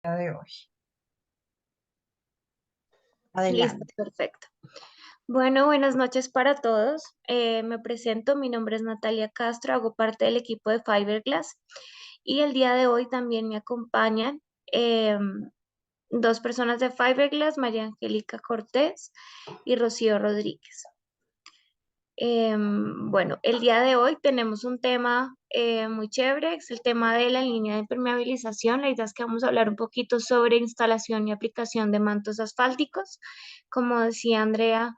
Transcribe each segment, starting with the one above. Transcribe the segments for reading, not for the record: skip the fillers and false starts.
De hoy. Listo, Adelante. perfecto. Bueno, buenas noches para todos. Me presento, mi nombre es Natalia Castro, hago parte del equipo de Fiberglass y el día de hoy también me acompañan dos personas de Fiberglass, María Angélica Cortés y Rocío Rodríguez. Bueno, el día de hoy tenemos un tema muy chévere, es el tema de la línea de impermeabilización. La idea es que vamos a hablar un poquito sobre instalación y aplicación de mantos asfálticos. Como decía Andrea,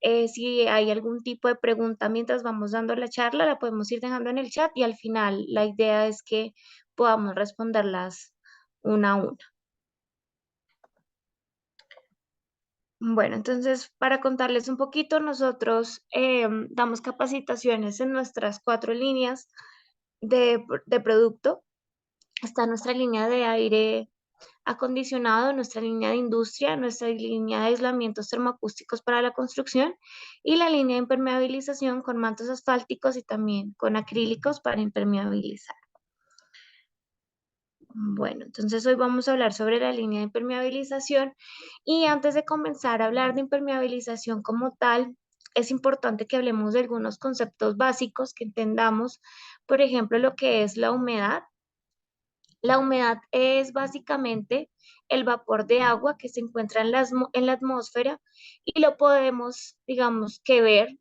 si hay algún tipo de pregunta mientras vamos dando la charla, la podemos ir dejando en el chat y al final la idea es que podamos responderlas una a una. Bueno, entonces, para contarles un poquito, nosotros damos capacitaciones en nuestras cuatro líneas de producto. Está nuestra línea de aire acondicionado, nuestra línea de industria, nuestra línea de aislamientos termoacústicos para la construcción y la línea de impermeabilización con mantos asfálticos y también con acrílicos para impermeabilizar. Bueno, entonces hoy vamos a hablar sobre la línea de impermeabilización y antes de comenzar a hablar de impermeabilización como tal, es importante que hablemos de algunos conceptos básicos que entendamos, por ejemplo, lo que es la humedad. La humedad es básicamente el vapor de agua que se encuentra en la atmósfera y lo podemos, digamos, que ver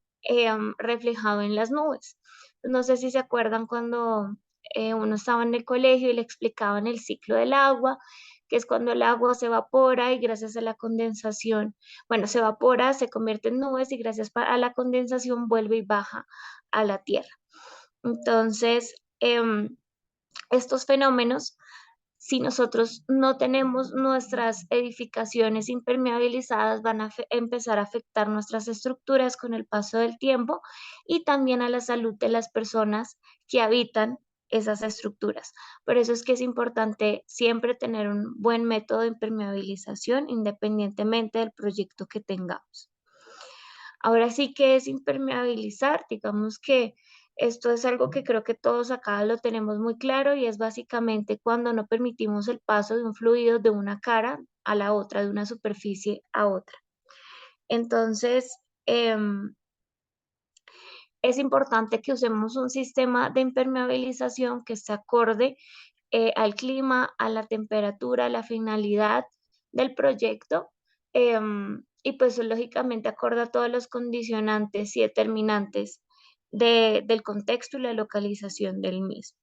reflejado en las nubes. No sé si se acuerdan cuando uno estaba en el colegio y le explicaban el ciclo del agua, que es cuando el agua se evapora y gracias a la condensación, bueno, se evapora, se convierte en nubes y gracias a la condensación vuelve y baja a la tierra. Entonces, estos fenómenos, si nosotros no tenemos nuestras edificaciones impermeabilizadas, van a empezar a afectar nuestras estructuras con el paso del tiempo y también a la salud de las personas que habitan esas estructuras. Por eso es que es importante siempre tener un buen método de impermeabilización independientemente del proyecto que tengamos. Ahora sí que es impermeabilizar, digamos que esto es algo que creo que todos acá lo tenemos muy claro y es básicamente cuando no permitimos el paso de un fluido de una cara a la otra, de una superficie a otra. Entonces, es importante que usemos un sistema de impermeabilización que esté acorde al clima, a la temperatura, a la finalidad del proyecto y pues lógicamente acorde a todos los condicionantes y determinantes del contexto y la localización del mismo.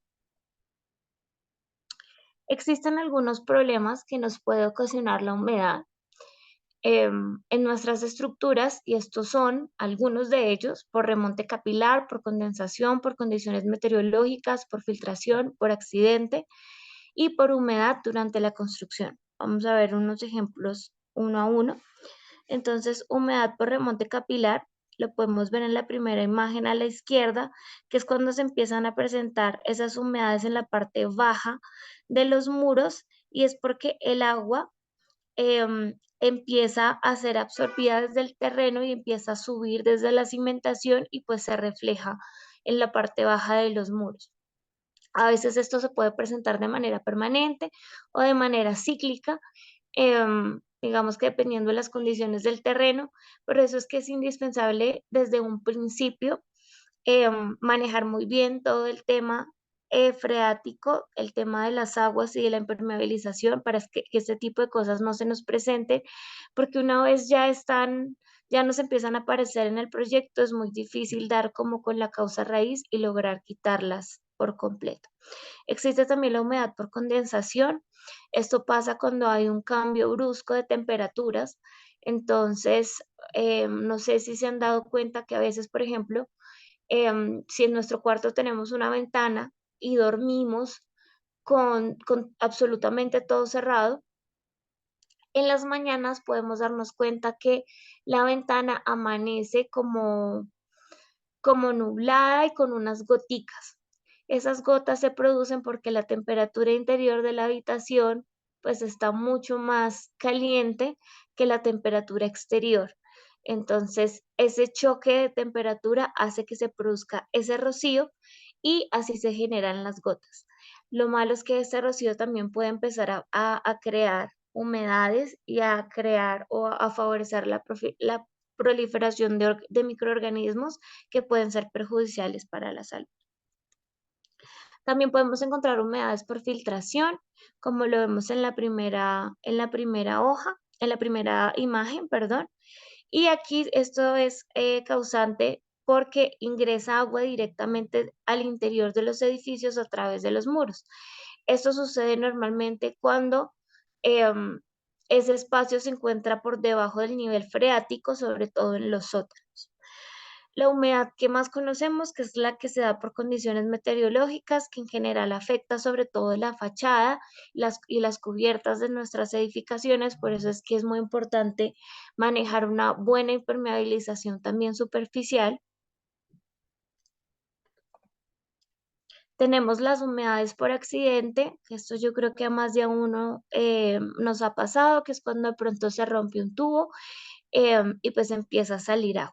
Existen algunos problemas que nos puede ocasionar la humedad en nuestras estructuras y estos son algunos de ellos por remonte capilar, por condensación, por condiciones meteorológicas, por filtración, por accidente y por humedad durante la construcción. Vamos a ver unos ejemplos uno a uno. Entonces, humedad por remonte capilar, lo podemos ver en la primera imagen a la izquierda, que es cuando se empiezan a presentar esas humedades en la parte baja de los muros y es porque el agua empieza a ser absorbida desde el terreno y empieza a subir desde la cimentación y pues se refleja en la parte baja de los muros. A veces esto se puede presentar de manera permanente o de manera cíclica, digamos que dependiendo de las condiciones del terreno, por eso es que es indispensable desde un principio manejar muy bien todo el tema freático, el tema de las aguas y de la impermeabilización para que este tipo de cosas no se nos presenten, porque una vez ya están, ya nos empiezan a aparecer en el proyecto, es muy difícil dar como con la causa raíz y lograr quitarlas por completo. Existe también la humedad por condensación. Esto pasa cuando hay un cambio brusco de temperaturas. Entonces, no sé si se han dado cuenta que a veces, por ejemplo, si en nuestro cuarto tenemos una ventana y dormimos con absolutamente todo cerrado, en las mañanas podemos darnos cuenta que la ventana amanece como nublada y con unas goticas. Esas gotas se producen porque la temperatura interior de la habitación pues está mucho más caliente que la temperatura exterior. Entonces, ese choque de temperatura hace que se produzca ese rocío y así se generan las gotas. Lo malo es que este rocío también puede empezar a crear humedades y a crear o a favorecer la proliferación de microorganismos que pueden ser perjudiciales para la salud. También podemos encontrar humedades por filtración, como lo vemos en la primera hoja, en la primera imagen, perdón. Y aquí esto es causante porque ingresa agua directamente al interior de los edificios a través de los muros. Esto sucede normalmente cuando em, ese espacio se encuentra por debajo del nivel freático, sobre todo en los sótanos. La humedad que más conocemos, que es la que se da por condiciones meteorológicas, que en general afecta sobre todo la fachada y las cubiertas de nuestras edificaciones, por eso es que es muy importante manejar una buena impermeabilización también superficial. Tenemos las humedades por accidente, que esto yo creo que a más de a uno nos ha pasado, que es cuando de pronto se rompe un tubo y pues empieza a salir agua.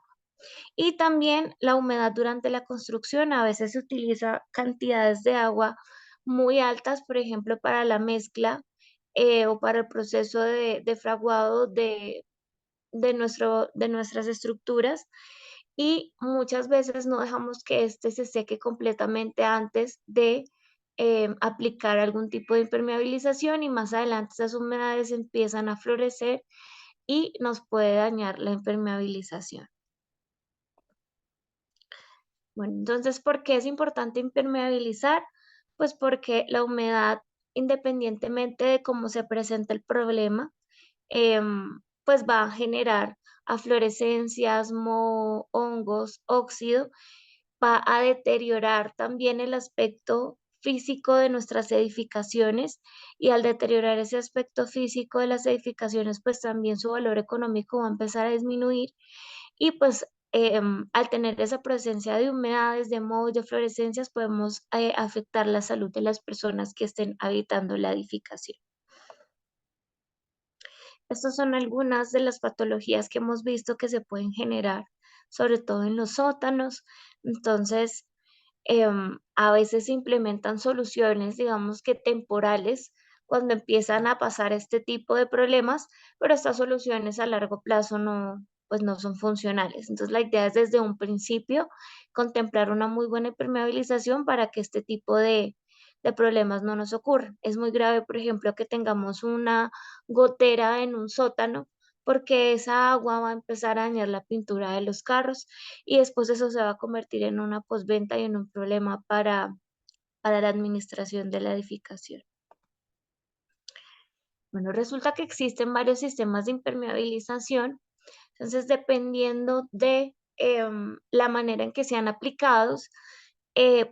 Y también la humedad durante la construcción, a veces se utiliza cantidades de agua muy altas, por ejemplo, para la mezcla o para el proceso de fraguado de nuestras estructuras y muchas veces no dejamos que este se seque completamente antes de aplicar algún tipo de impermeabilización y más adelante esas humedades empiezan a florecer y nos puede dañar la impermeabilización. Bueno, entonces, ¿por qué es importante impermeabilizar? Pues porque la humedad, independientemente de cómo se presenta el problema, pues va a generar aflorescencias, moho, hongos, óxido, va a deteriorar también el aspecto físico de nuestras edificaciones y al deteriorar ese aspecto físico de las edificaciones, pues también su valor económico va a empezar a disminuir y pues al tener esa presencia de humedades, de mohos, de fluorescencias, podemos afectar la salud de las personas que estén habitando la edificación. Estas son algunas de las patologías que hemos visto que se pueden generar, sobre todo en los sótanos. Entonces, a veces se implementan soluciones, digamos que temporales, cuando empiezan a pasar este tipo de problemas, pero estas soluciones a largo plazo no, pues no son funcionales. Entonces, la idea es desde un principio contemplar una muy buena impermeabilización para que este tipo de problemas no nos ocurran. Es muy grave, por ejemplo, que tengamos una gotera en un sótano porque esa agua va a empezar a dañar la pintura de los carros y después eso se va a convertir en una postventa y en un problema para la administración de la edificación. Bueno, resulta que existen varios sistemas de impermeabilización, entonces dependiendo de la manera en que sean aplicados,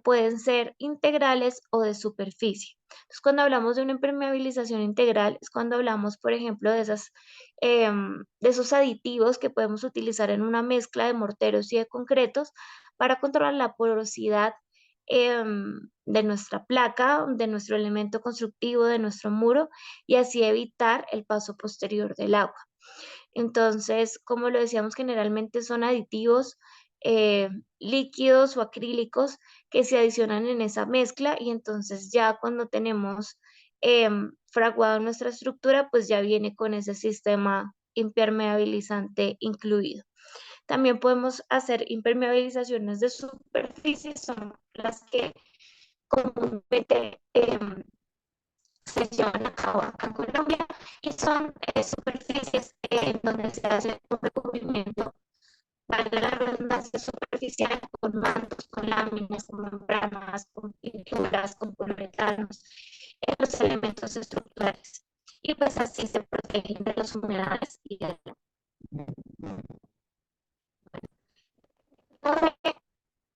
pueden ser integrales o de superficie. Entonces, cuando hablamos de una impermeabilización integral, es cuando hablamos, por ejemplo, de esos aditivos que podemos utilizar en una mezcla de morteros y de concretos para controlar la porosidad de nuestra placa, de nuestro elemento constructivo, de nuestro muro y así evitar el paso posterior del agua. Entonces, como lo decíamos, generalmente son aditivos líquidos o acrílicos que se adicionan en esa mezcla y entonces ya cuando tenemos fraguado nuestra estructura, pues ya viene con ese sistema impermeabilizante incluido. También podemos hacer impermeabilizaciones de superficie, son las que comúnmente se llevan a cabo acá en Colombia y son superficies en donde se hace un recubrimiento, valga la redundancia, superficial con mantos, con láminas, con membranas, con pinturas, con poliuretanos, en los elementos estructurales. Y pues así se protegen de las humedades y de la...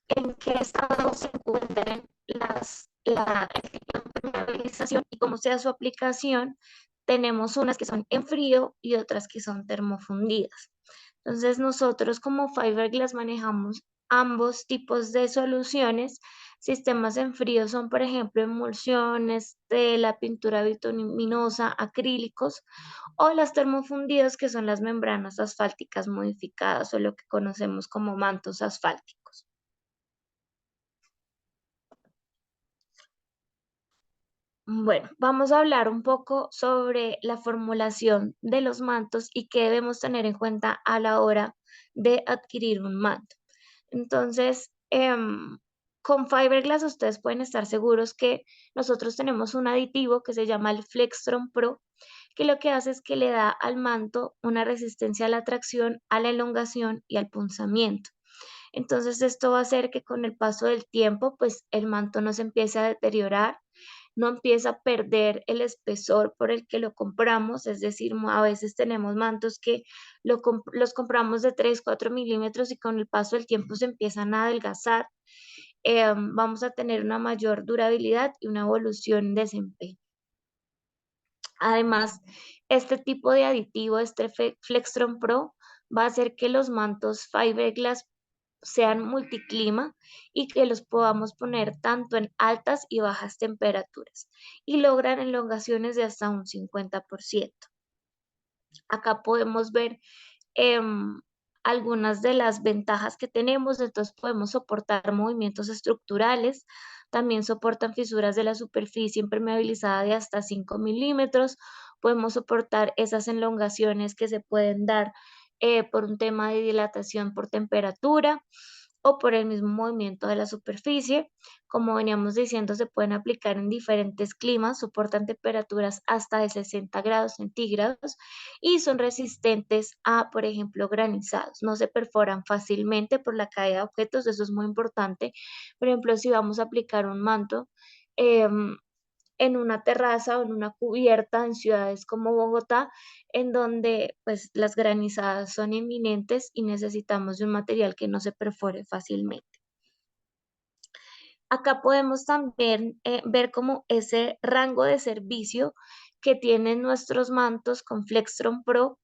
en qué estado se encuentren el tipo de impermeabilización y cómo sea su aplicación, tenemos unas que son en frío y otras que son termofundidas. Entonces nosotros como Fiberglass manejamos ambos tipos de soluciones. Sistemas en frío son, por ejemplo, emulsiones, tela, pintura bituminosa, acrílicos o las termofundidas que son las membranas asfálticas modificadas o lo que conocemos como mantos asfálticos. Bueno, vamos a hablar un poco sobre la formulación de los mantos y qué debemos tener en cuenta a la hora de adquirir un manto. Entonces, con Fiberglass ustedes pueden estar seguros que nosotros tenemos un aditivo que se llama el Flextron Pro, que lo que hace es que le da al manto una resistencia a la tracción, a la elongación y al punzamiento. Entonces, esto va a hacer que con el paso del tiempo, pues el manto no se empiece a deteriorar, no empieza a perder el espesor por el que lo compramos, es decir, a veces tenemos mantos que los compramos de 3, 4 milímetros y con el paso del tiempo se empiezan a adelgazar. Vamos a tener una mayor durabilidad y una evolución en desempeño. Además, este tipo de aditivo, este Flextron Pro, va a hacer que los mantos Fiberglass sean multiclima y que los podamos poner tanto en altas y bajas temperaturas y logran elongaciones de hasta un 50%. Acá podemos ver em, algunas de las ventajas que tenemos, entonces podemos soportar movimientos estructurales, también soportan fisuras de la superficie impermeabilizada de hasta 5 milímetros, podemos soportar esas elongaciones que se pueden dar por un tema de dilatación por temperatura o por el mismo movimiento de la superficie. Como veníamos diciendo, se pueden aplicar en diferentes climas, soportan temperaturas hasta de 60 grados centígrados y son resistentes a, por ejemplo, granizados. No se perforan fácilmente por la caída de objetos, eso es muy importante. Por ejemplo, si vamos a aplicar un manto, em, en una terraza o en una cubierta en ciudades como Bogotá, en donde pues las granizadas son inminentes y necesitamos de un material que no se perfore fácilmente. Acá podemos también ver como ese rango de servicio que tienen nuestros mantos con Flextron Pro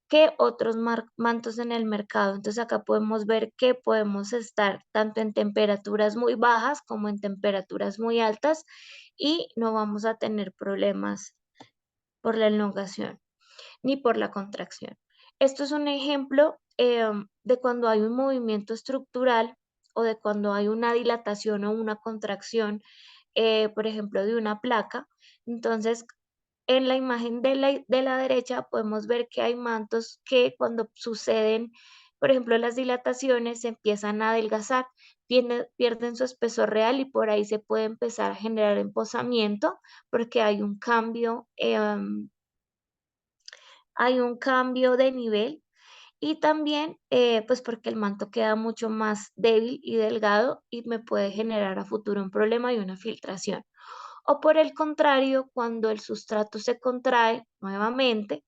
que otros mantos en el mercado. Entonces acá podemos ver que podemos estar tanto en temperaturas muy bajas como en temperaturas muy altas y no vamos a tener problemas por la elongación ni por la contracción. Esto es un ejemplo de cuando hay un movimiento estructural o de cuando hay una dilatación o una contracción, por ejemplo, de una placa. Entonces, en la imagen de la derecha podemos ver que hay mantos que cuando suceden, por ejemplo, las dilataciones se empiezan a adelgazar, pierden su espesor real y por ahí se puede empezar a generar emposamiento porque hay un cambio de nivel y también pues porque el manto queda mucho más débil y delgado y me puede generar a futuro un problema y una filtración. O por el contrario, cuando el sustrato se contrae nuevamente,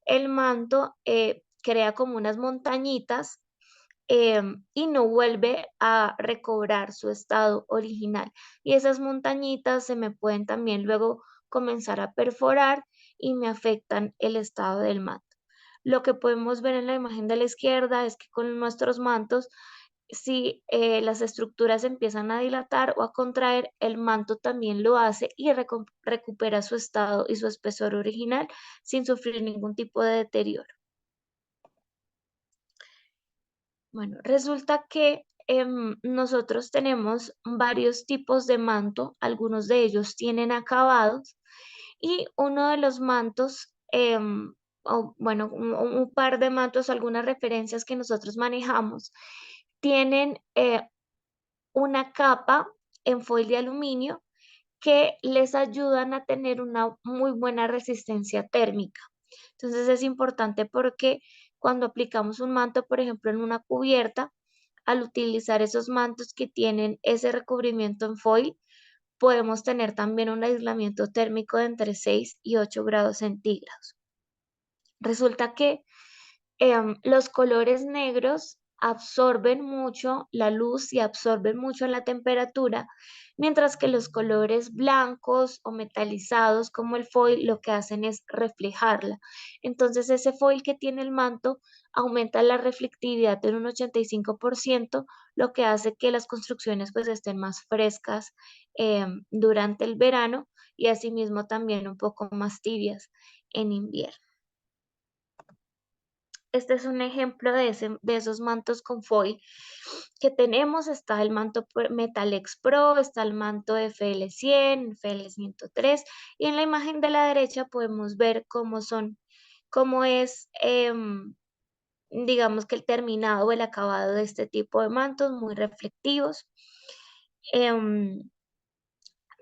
el manto crea como unas montañitas y no vuelve a recobrar su estado original. Y esas montañitas se me pueden también luego comenzar a perforar y me afectan el estado del manto. Lo que podemos ver en la imagen de la izquierda es que con nuestros mantos, si las estructuras empiezan a dilatar o a contraer, el manto también lo hace y recupera su estado y su espesor original sin sufrir ningún tipo de deterioro. Bueno, resulta que nosotros tenemos varios tipos de manto, algunos de ellos tienen acabados y uno de los mantos, o bueno, un par de mantos, algunas referencias que nosotros manejamos, tienen una capa en foil de aluminio que les ayudan a tener una muy buena resistencia térmica. Entonces es importante porque cuando aplicamos un manto, por ejemplo, en una cubierta, al utilizar esos mantos que tienen ese recubrimiento en foil, podemos tener también un aislamiento térmico de entre 6 y 8 grados centígrados. Resulta que los colores negros absorben mucho la luz y absorben mucho la temperatura, mientras que los colores blancos o metalizados como el foil lo que hacen es reflejarla. Entonces ese foil que tiene el manto aumenta la reflectividad en un 85%, lo que hace que las construcciones pues estén más frescas durante el verano y asimismo también un poco más tibias en invierno. Este es un ejemplo de esos mantos con foil que tenemos. Está el manto Metalex Pro, está el manto FL100, FL103, y en la imagen de la derecha podemos ver cómo es, digamos que el terminado o el acabado de este tipo de mantos, muy reflectivos. Em,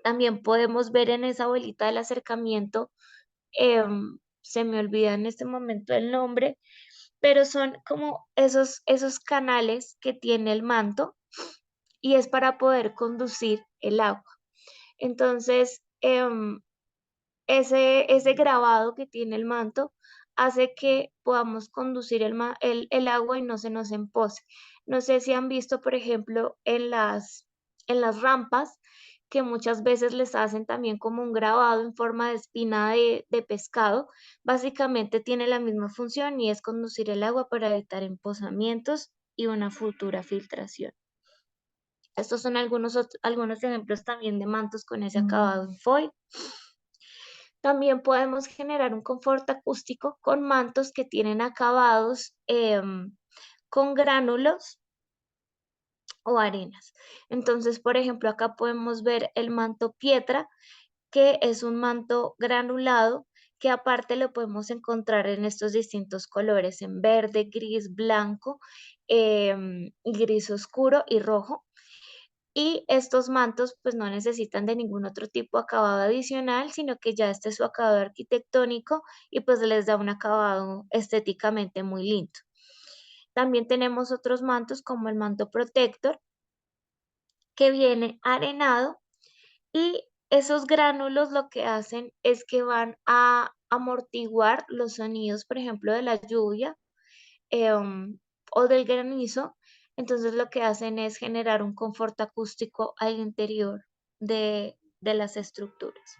También podemos ver en esa bolita del acercamiento, se me olvida en este momento el nombre, pero son como esos canales que tiene el manto y es para poder conducir el agua. Entonces, ese grabado que tiene el manto hace que podamos conducir el agua y no se nos empose. No sé si han visto, por ejemplo, en las rampas, que muchas veces les hacen también como un grabado en forma de espina de pescado. Básicamente tiene la misma función y es conducir el agua para evitar emposamientos y una futura filtración. Estos son algunos ejemplos también de mantos con ese acabado en foil. También podemos generar un confort acústico con mantos que tienen acabados con gránulos o arenas. Entonces, por ejemplo, acá podemos ver el manto Pietra, que es un manto granulado, que aparte lo podemos encontrar en estos distintos colores, en verde, gris, blanco, gris oscuro y rojo. Y estos mantos pues no necesitan de ningún otro tipo de acabado adicional, sino que ya este es su acabado arquitectónico y pues les da un acabado estéticamente muy lindo. También tenemos otros mantos como el manto protector, que viene arenado, y esos gránulos lo que hacen es que van a amortiguar los sonidos, por ejemplo, de la lluvia, o del granizo. Entonces lo que hacen es generar un confort acústico al interior de las estructuras.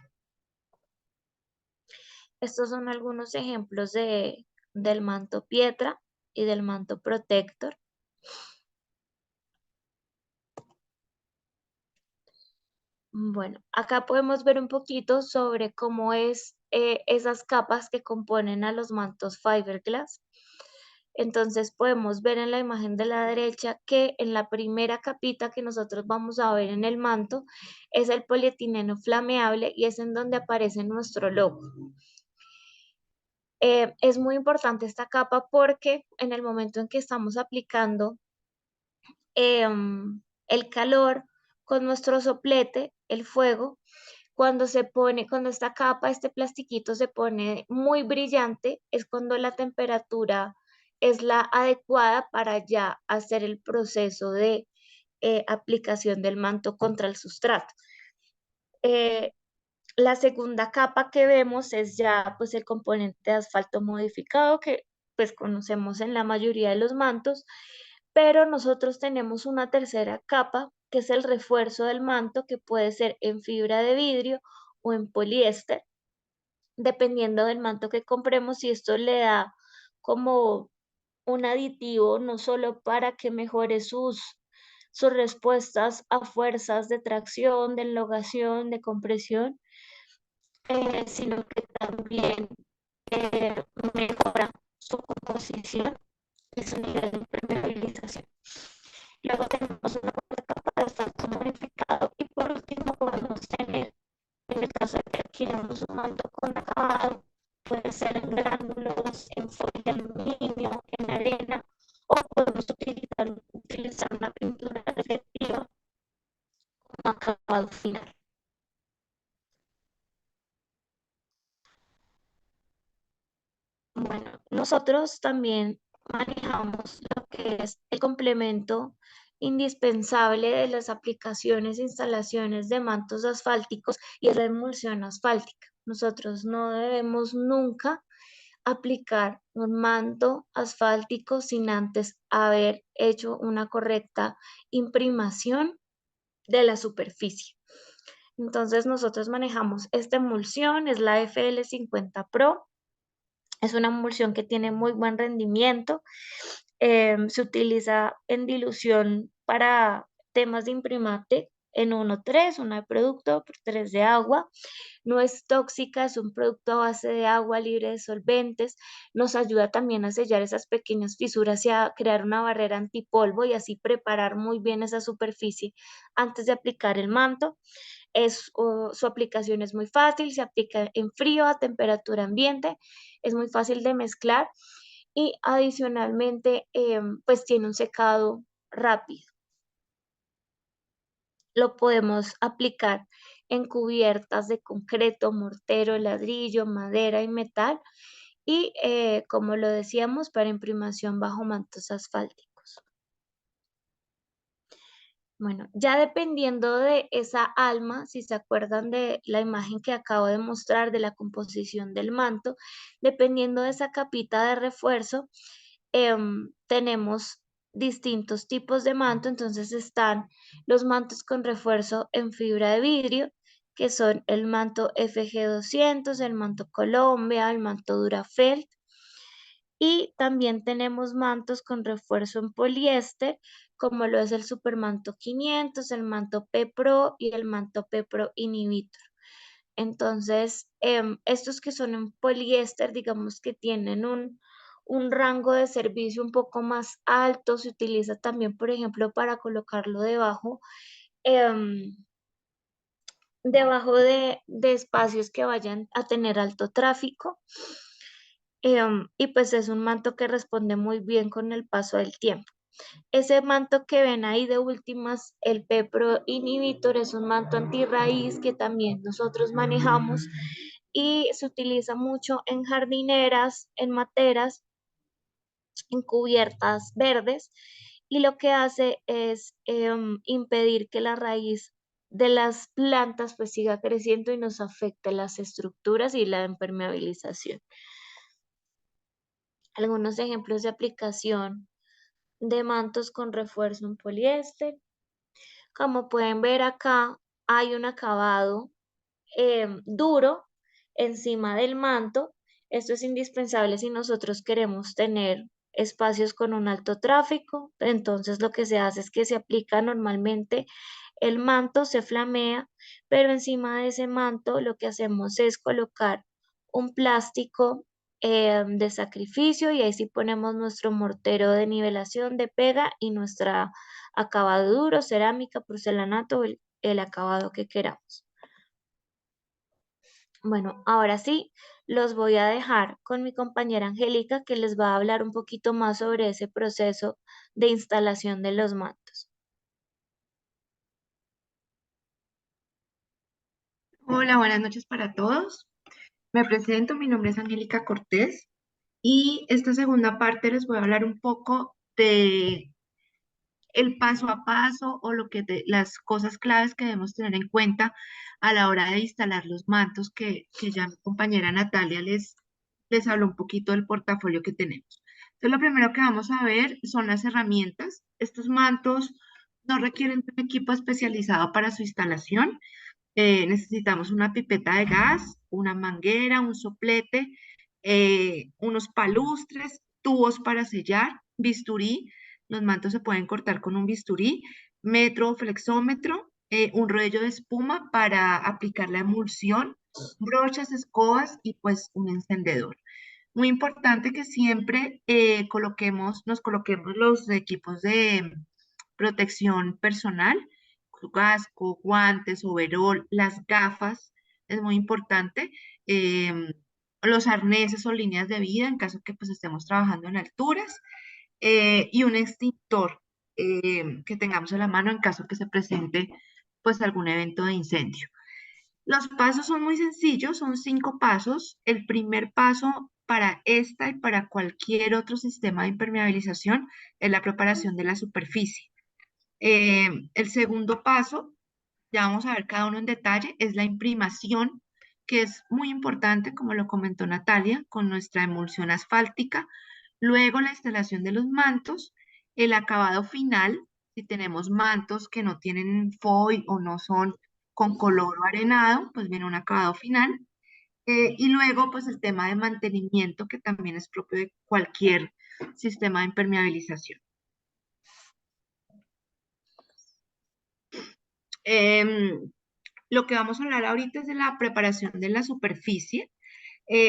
Estos son algunos ejemplos del manto Pietra y del manto Protector. Bueno, acá podemos ver un poquito sobre cómo es esas capas que componen a los mantos fiberglass. Entonces podemos ver en la imagen de la derecha que en la primera capita que nosotros vamos a ver en el manto es el polietileno flameable y es en donde aparece nuestro logo. Es muy importante esta capa porque en el momento en que estamos aplicando el calor con nuestro soplete, el fuego, cuando esta capa, este plastiquito se pone muy brillante, es cuando la temperatura es la adecuada para ya hacer el proceso de aplicación del manto contra el sustrato. Eh, la segunda capa que vemos es ya pues el componente de asfalto modificado que pues conocemos en la mayoría de los mantos, pero nosotros tenemos una tercera capa que es el refuerzo del manto, que puede ser en fibra de vidrio o en poliéster, dependiendo del manto que compremos, y esto le da como un aditivo no solo para que mejore sus respuestas a fuerzas de tracción, de elongación, de compresión, sino que también mejora su composición y su nivel de impermeabilización. Luego tenemos una capa de asfalto modificado y por último podemos tener, en el caso de que adquiramos un manto con acabado, puede ser en gránulos, en foil de aluminio, en arena, o podemos utilizar una pintura reflectiva como acabado final. Bueno, nosotros también manejamos lo que es el complemento indispensable de las aplicaciones e instalaciones de mantos asfálticos y es la emulsión asfáltica. Nosotros no debemos nunca aplicar un manto asfáltico sin antes haber hecho una correcta imprimación de la superficie. Entonces nosotros manejamos esta emulsión, es la FL50 Pro. Es una emulsión que tiene muy buen rendimiento. Se utiliza en dilución para temas de imprimante en 1,3, 1 de producto, 3 de agua. No es tóxica, es un producto a base de agua libre de solventes. Nos ayuda también a sellar esas pequeñas fisuras y a crear una barrera antipolvo y así preparar muy bien esa superficie antes de aplicar el manto. Su aplicación es muy fácil, se aplica en frío, a temperatura ambiente, es muy fácil de mezclar y adicionalmente pues tiene un secado rápido. Lo podemos aplicar en cubiertas de concreto, mortero, ladrillo, madera y metal y como lo decíamos para imprimación bajo mantos asfálticos. Bueno, ya dependiendo de esa alma, si se acuerdan de la imagen que acabo de mostrar de la composición del manto, dependiendo de esa capita de refuerzo, tenemos distintos tipos de manto. Entonces están los mantos con refuerzo en fibra de vidrio, que son el manto FG200, el manto Colombia, el manto Durafelt. Y también tenemos mantos con refuerzo en poliéster, como lo es el Supermanto 500, el manto P-Pro y el manto P-Pro Inhibitor. Entonces, estos que son en poliéster, digamos que tienen un rango de servicio un poco más alto. Se utiliza también, por ejemplo, para colocarlo debajo de espacios que vayan a tener alto tráfico. Y pues es un manto que responde muy bien con el paso del tiempo. Ese manto que ven ahí de últimas, el P-Pro Inhibitor, es un manto antirraíz que también nosotros manejamos y se utiliza mucho en jardineras, en materas, en cubiertas verdes, y lo que hace es impedir que la raíz de las plantas pues siga creciendo y nos afecte las estructuras y la impermeabilización. Algunos ejemplos de aplicación de mantos con refuerzo en poliéster. Como pueden ver acá, hay un acabado duro encima del manto. Esto es indispensable si nosotros queremos tener espacios con un alto tráfico. Entonces lo que se hace es que se aplica normalmente el manto, se flamea, pero encima de ese manto lo que hacemos es colocar un plástico de sacrificio, y ahí sí ponemos nuestro mortero de nivelación, de pega y nuestra acabado duro, cerámica, porcelanato, el acabado que queramos. Bueno, ahora sí, los voy a dejar con mi compañera Angélica, que les va a hablar un poquito más sobre ese proceso de instalación de los mantos. Hola, buenas noches para todos. Me presento, mi nombre es Angélica Cortés y esta segunda parte les voy a hablar un poco de el paso a paso o las cosas claves que debemos tener en cuenta a la hora de instalar los mantos que ya mi compañera Natalia les habló un poquito del portafolio que tenemos. Entonces, lo primero que vamos a ver son las herramientas. Estos mantos no requieren de un equipo especializado para su instalación. Necesitamos una pipeta de gas, una manguera, un soplete, unos palustres, tubos para sellar, bisturí. Los mantos se pueden cortar con un bisturí, metro o flexómetro, un rollo de espuma para aplicar la emulsión, brochas, escobas y pues un encendedor. Muy importante que siempre nos coloquemos los equipos de protección personal, su casco, guantes, overol, las gafas, es muy importante. em, los arneses o líneas de vida en caso que pues estemos trabajando en alturas, y un extintor que tengamos a la mano en caso que se presente pues algún evento de incendio. Los pasos son muy sencillos, son 5 pasos. El primer paso para esta y para cualquier otro sistema de impermeabilización es la preparación de la superficie. El segundo paso, ya vamos a ver cada uno en detalle, es la imprimación, que es muy importante, como lo comentó Natalia, con nuestra emulsión asfáltica. Luego la instalación de los mantos, el acabado final, si tenemos mantos que no tienen foil o no son con color o arenado, pues viene un acabado final. Y luego, pues el tema de mantenimiento, que también es propio de cualquier sistema de impermeabilización. Em, lo que vamos a hablar ahorita es de la preparación de la superficie.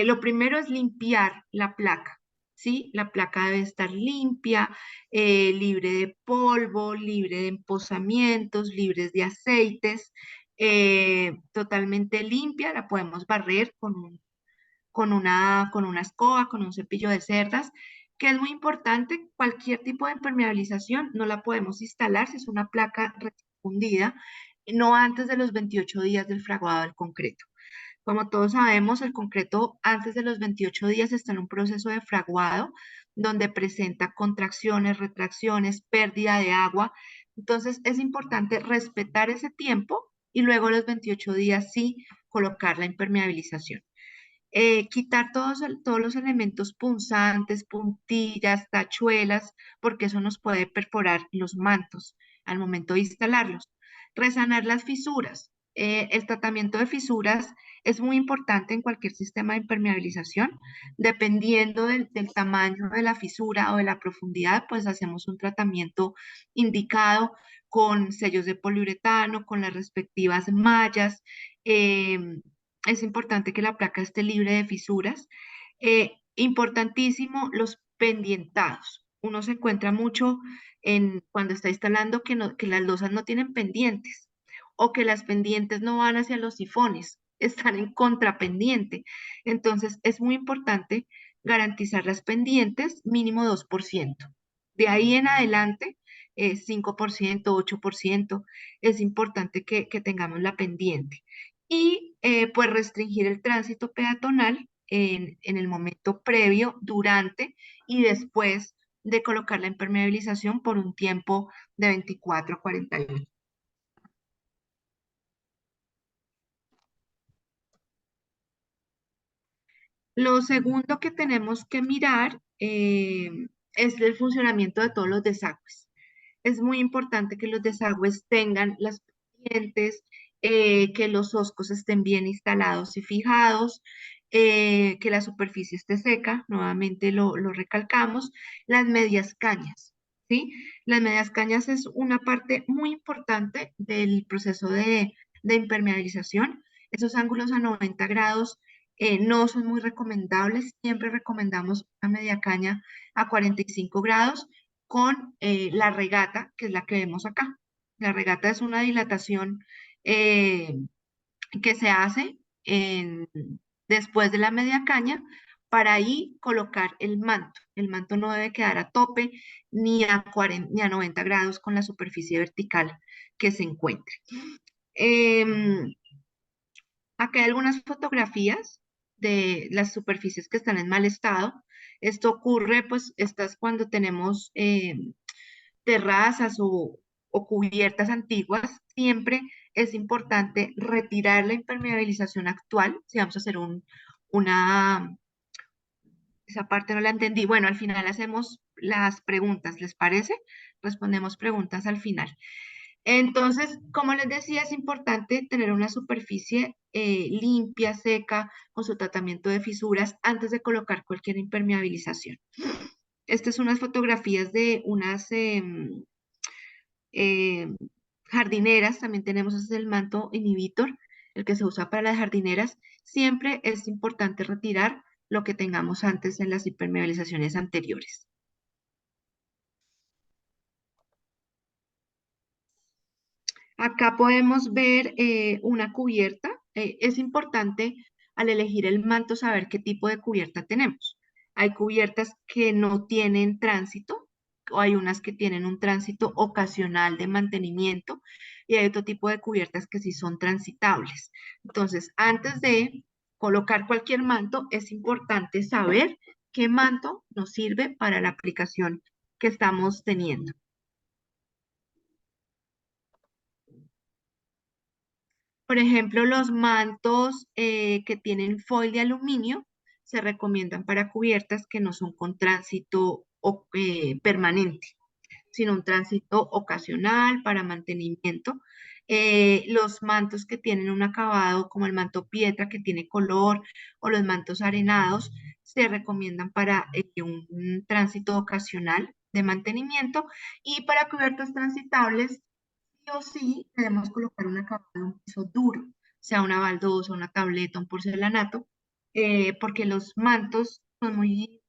Lo primero es limpiar la placa, ¿sí? La placa debe estar limpia, libre de polvo, libre de empozamientos, libres de aceites, totalmente limpia. La podemos barrer con una escoba, con un cepillo de cerdas, que es muy importante. Cualquier tipo de impermeabilización no la podemos instalar si es una placa refundida, no antes de los 28 días del fraguado del concreto. Como todos sabemos, el concreto antes de los 28 días está en un proceso de fraguado donde presenta contracciones, retracciones, pérdida de agua. Entonces es importante respetar ese tiempo y luego los 28 días sí colocar la impermeabilización. Quitar todos los elementos punzantes, puntillas, tachuelas, porque eso nos puede perforar los mantos al momento de instalarlos. Resanar las fisuras. El tratamiento de fisuras es muy importante en cualquier sistema de impermeabilización. Dependiendo del tamaño de la fisura o de la profundidad, pues hacemos un tratamiento indicado con sellos de poliuretano, con las respectivas mallas. em, es importante que la placa esté libre de fisuras. Importantísimo, los pendientados. Uno se encuentra mucho cuando está instalando que las losas no tienen pendientes o que las pendientes no van hacia los sifones, están en contrapendiente. Entonces, es muy importante garantizar las pendientes mínimo 2%. De ahí en adelante, 5%, 8%, es importante que tengamos la pendiente y pues restringir el tránsito peatonal en el momento previo, durante y después de colocar la impermeabilización por un tiempo de 24 a 48. Lo segundo que tenemos que mirar es el funcionamiento de todos los desagües. Es muy importante que los desagües tengan las pendientes, que los oscos estén bien instalados y fijados, que la superficie esté seca, nuevamente lo recalcamos, las medias cañas, ¿sí? Las medias cañas es una parte muy importante del proceso de impermeabilización. Esos ángulos a 90 grados no son muy recomendables, siempre recomendamos una media caña a 45 grados con la regata, que es la que vemos acá. La regata es una dilatación eh, que se hace después de la media caña para ahí colocar el manto. El manto no debe quedar a tope ni a 90 grados con la superficie vertical que se encuentre. Em, Acá hay algunas fotografías de las superficies que están en mal estado. Esto ocurre, pues, estas cuando tenemos terrazas o cubiertas antiguas, siempre es importante retirar la impermeabilización actual. Si vamos a hacer una, esa parte no la entendí. Bueno, al final hacemos las preguntas, ¿les parece? Respondemos preguntas al final. Entonces, como les decía, es importante tener una superficie limpia, seca, con su tratamiento de fisuras antes de colocar cualquier impermeabilización. Estas son unas fotografías de unas eh, jardineras, también tenemos ese es el manto inhibitor, el que se usa para las jardineras. Siempre es importante retirar lo que tengamos antes en las impermeabilizaciones anteriores. Acá podemos ver una cubierta. Es importante al elegir el manto saber qué tipo de cubierta tenemos. Hay cubiertas que no tienen tránsito, o hay unas que tienen un tránsito ocasional de mantenimiento, y hay otro tipo de cubiertas que sí son transitables. Entonces, antes de colocar cualquier manto, es importante saber qué manto nos sirve para la aplicación que estamos teniendo. Por ejemplo, los mantos que tienen foil de aluminio se recomiendan para cubiertas que no son con tránsito permanente, sino un tránsito ocasional para mantenimiento. Los mantos que tienen un acabado como el manto piedra que tiene color o los mantos arenados se recomiendan para un tránsito ocasional de mantenimiento y para cubiertas transitables o sí debemos colocar un acabado de un piso duro, sea una baldosa, una tableta, un porcelanato, porque los mantos son muy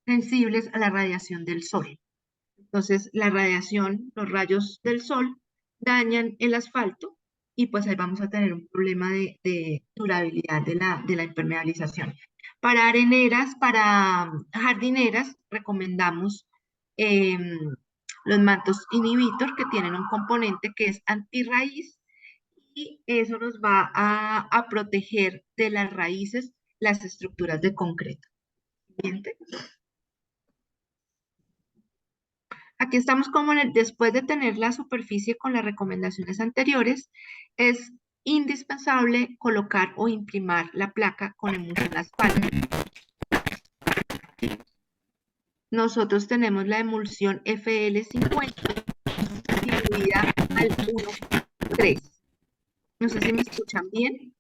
sensibles a la radiación del sol. Entonces, la radiación, los rayos del sol dañan el asfalto y pues ahí vamos a tener un problema de durabilidad de la impermeabilización. Para areneras, para jardineras, recomendamos em, los mantos inhibitor que tienen un componente que es antirraíz y eso nos va a proteger de las raíces las estructuras de concreto. Siguiente. Aquí estamos como después de tener la superficie con las recomendaciones anteriores, es indispensable colocar o imprimir la placa con emulsión asfáltica. Nosotros tenemos la emulsión FL50 diluida al 1:3. No sé si me escuchan bien.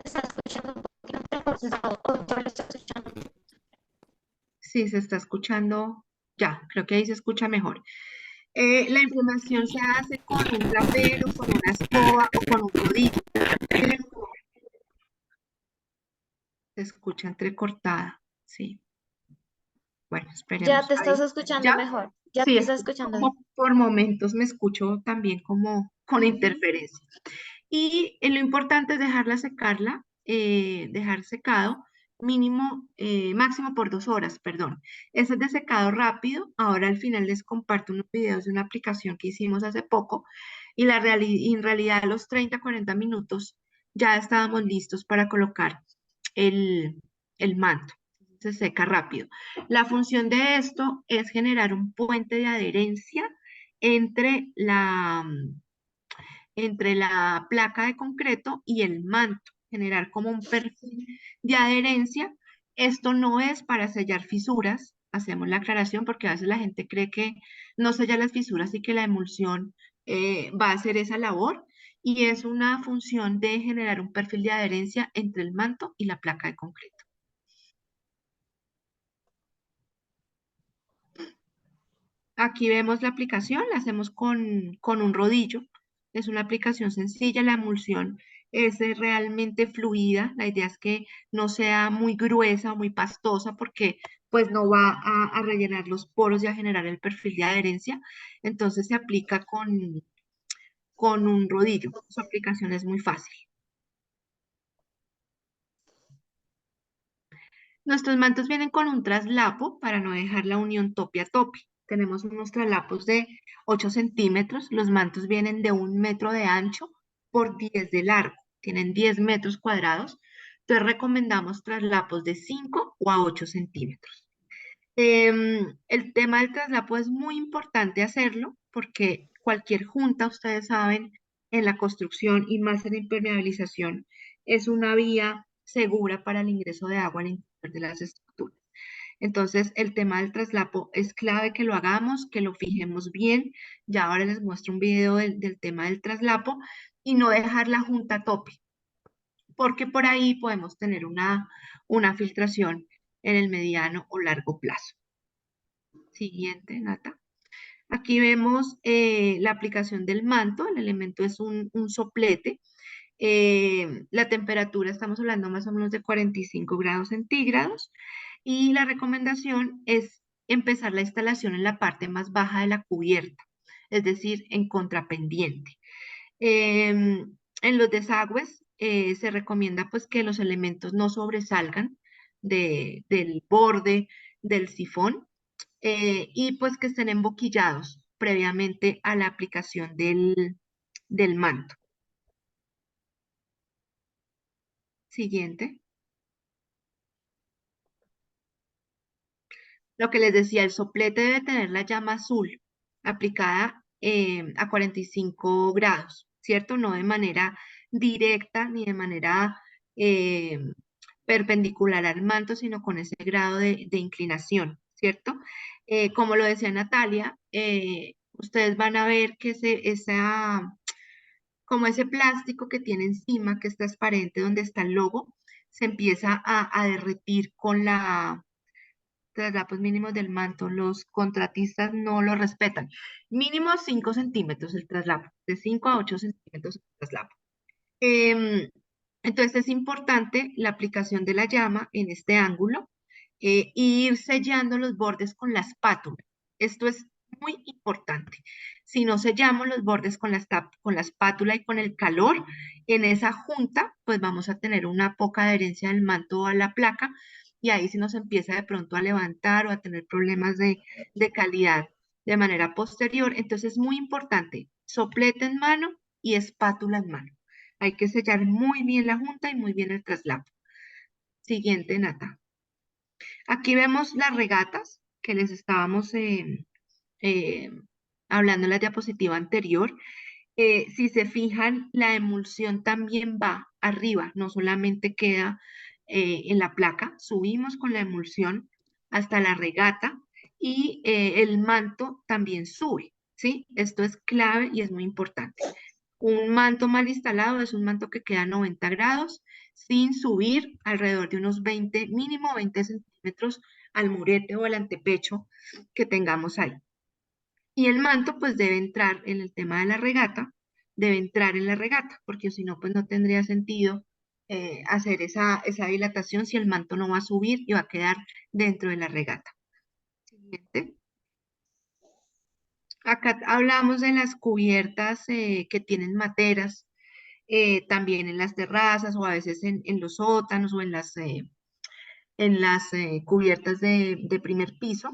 ¿Está escuchando un poquito entrecortado o yo lo estoy escuchando? Sí, se está escuchando. Ya, creo que ahí se escucha mejor. La imprimación se hace con un rapero, con una escoba o con un rodillo. Se escucha entrecortada. Sí. Bueno, Ya esperemos te estás ahí. escuchando ¿Ya? mejor. Ya Sí, te es estás que escuchando bien. como por momentos me escucho también como con interferencia. Y lo importante es dejarla secarla, dejar secado mínimo, máximo por 2 horas, perdón. Ese es de secado rápido. Ahora al final les comparto unos videos de una aplicación que hicimos hace poco y en realidad a los 30, 40 minutos ya estábamos listos para colocar el, el manto. Se seca rápido. La función de esto es generar un puente de adherencia entre entre la placa de concreto y el manto, generar como un perfil de adherencia. Esto no es para sellar fisuras, hacemos la aclaración porque a veces la gente cree que no sella las fisuras y que la emulsión va a hacer esa labor y es una función de generar un perfil de adherencia entre el manto y la placa de concreto. Aquí vemos la aplicación, la hacemos con un rodillo. Es una aplicación sencilla, la emulsión es realmente fluida. La idea es que no sea muy gruesa o muy pastosa porque pues no va a rellenar los poros y a generar el perfil de adherencia. Entonces se aplica con un rodillo. Su aplicación es muy fácil. Nuestros mantos vienen con un traslapo para no dejar la unión topi a topi. Tenemos unos traslapos de 8 centímetros. Los mantos vienen de 1 metro de ancho por 10 de largo. Tienen 10 metros cuadrados. Entonces recomendamos traslapos de 5 o a 8 centímetros. El tema del traslapo es muy importante hacerlo porque cualquier junta, ustedes saben, en la construcción y más en la impermeabilización, es una vía segura para el ingreso de agua al interior de las estructuras. Entonces, el tema del traslapo es clave que lo hagamos, que lo fijemos bien. Ya ahora les muestro un video del tema del traslapo y no dejar la junta tope, porque por ahí podemos tener una filtración en el mediano o largo plazo. Siguiente, Nata. Aquí vemos la aplicación del manto. El elemento es un soplete. La temperatura, estamos hablando más o menos de 45 grados centígrados. Y la recomendación es empezar la instalación en la parte más baja de la cubierta, es decir, en contrapendiente. En los desagües se recomienda pues que los elementos no sobresalgan del borde del sifón y pues que estén emboquillados previamente a la aplicación del manto. Siguiente. Lo que les decía, el soplete debe tener la llama azul aplicada a 45 grados, ¿cierto? No de manera directa ni de manera eh, perpendicular al manto, sino con ese grado de inclinación, ¿cierto? Como lo decía Natalia, ustedes van a ver que como ese plástico que tiene encima, que es transparente, donde está el logo, se empieza a derretir traslapos mínimos del manto. Los contratistas no lo respetan. Mínimo 5 centímetros el traslapo, de 5 a 8 centímetros el traslapo. Em, entonces es importante la aplicación de la llama en este ángulo y ir sellando los bordes con la espátula. Esto es muy importante. Si no sellamos los bordes con la espátula y con el calor, en esa junta, pues vamos a tener una poca adherencia del manto a la placa y ahí sí nos empieza de pronto a levantar o a tener problemas de calidad de manera posterior. Entonces es muy importante, soplete en mano y espátula en mano. Hay que sellar muy bien la junta y muy bien el traslapo. Siguiente, Nata. Aquí vemos las regatas que les estábamos eh, hablando en la diapositiva anterior. Si se fijan, la emulsión también va arriba, no solamente queda en la placa. Subimos con la emulsión hasta la regata y el manto también sube, ¿sí? Esto es clave y es muy importante. Un manto mal instalado es un manto que queda a 90 grados sin subir alrededor de unos 20, mínimo 20 centímetros al murete o al antepecho que tengamos ahí. Y el manto pues debe entrar en el tema de la regata, debe entrar en la regata, porque si no pues no tendría sentido hacer esa dilatación si el manto no va a subir y va a quedar dentro de la regata. Siguiente. Acá hablamos de las cubiertas que tienen materas, también en las terrazas o a veces en los sótanos o en las cubiertas de primer piso.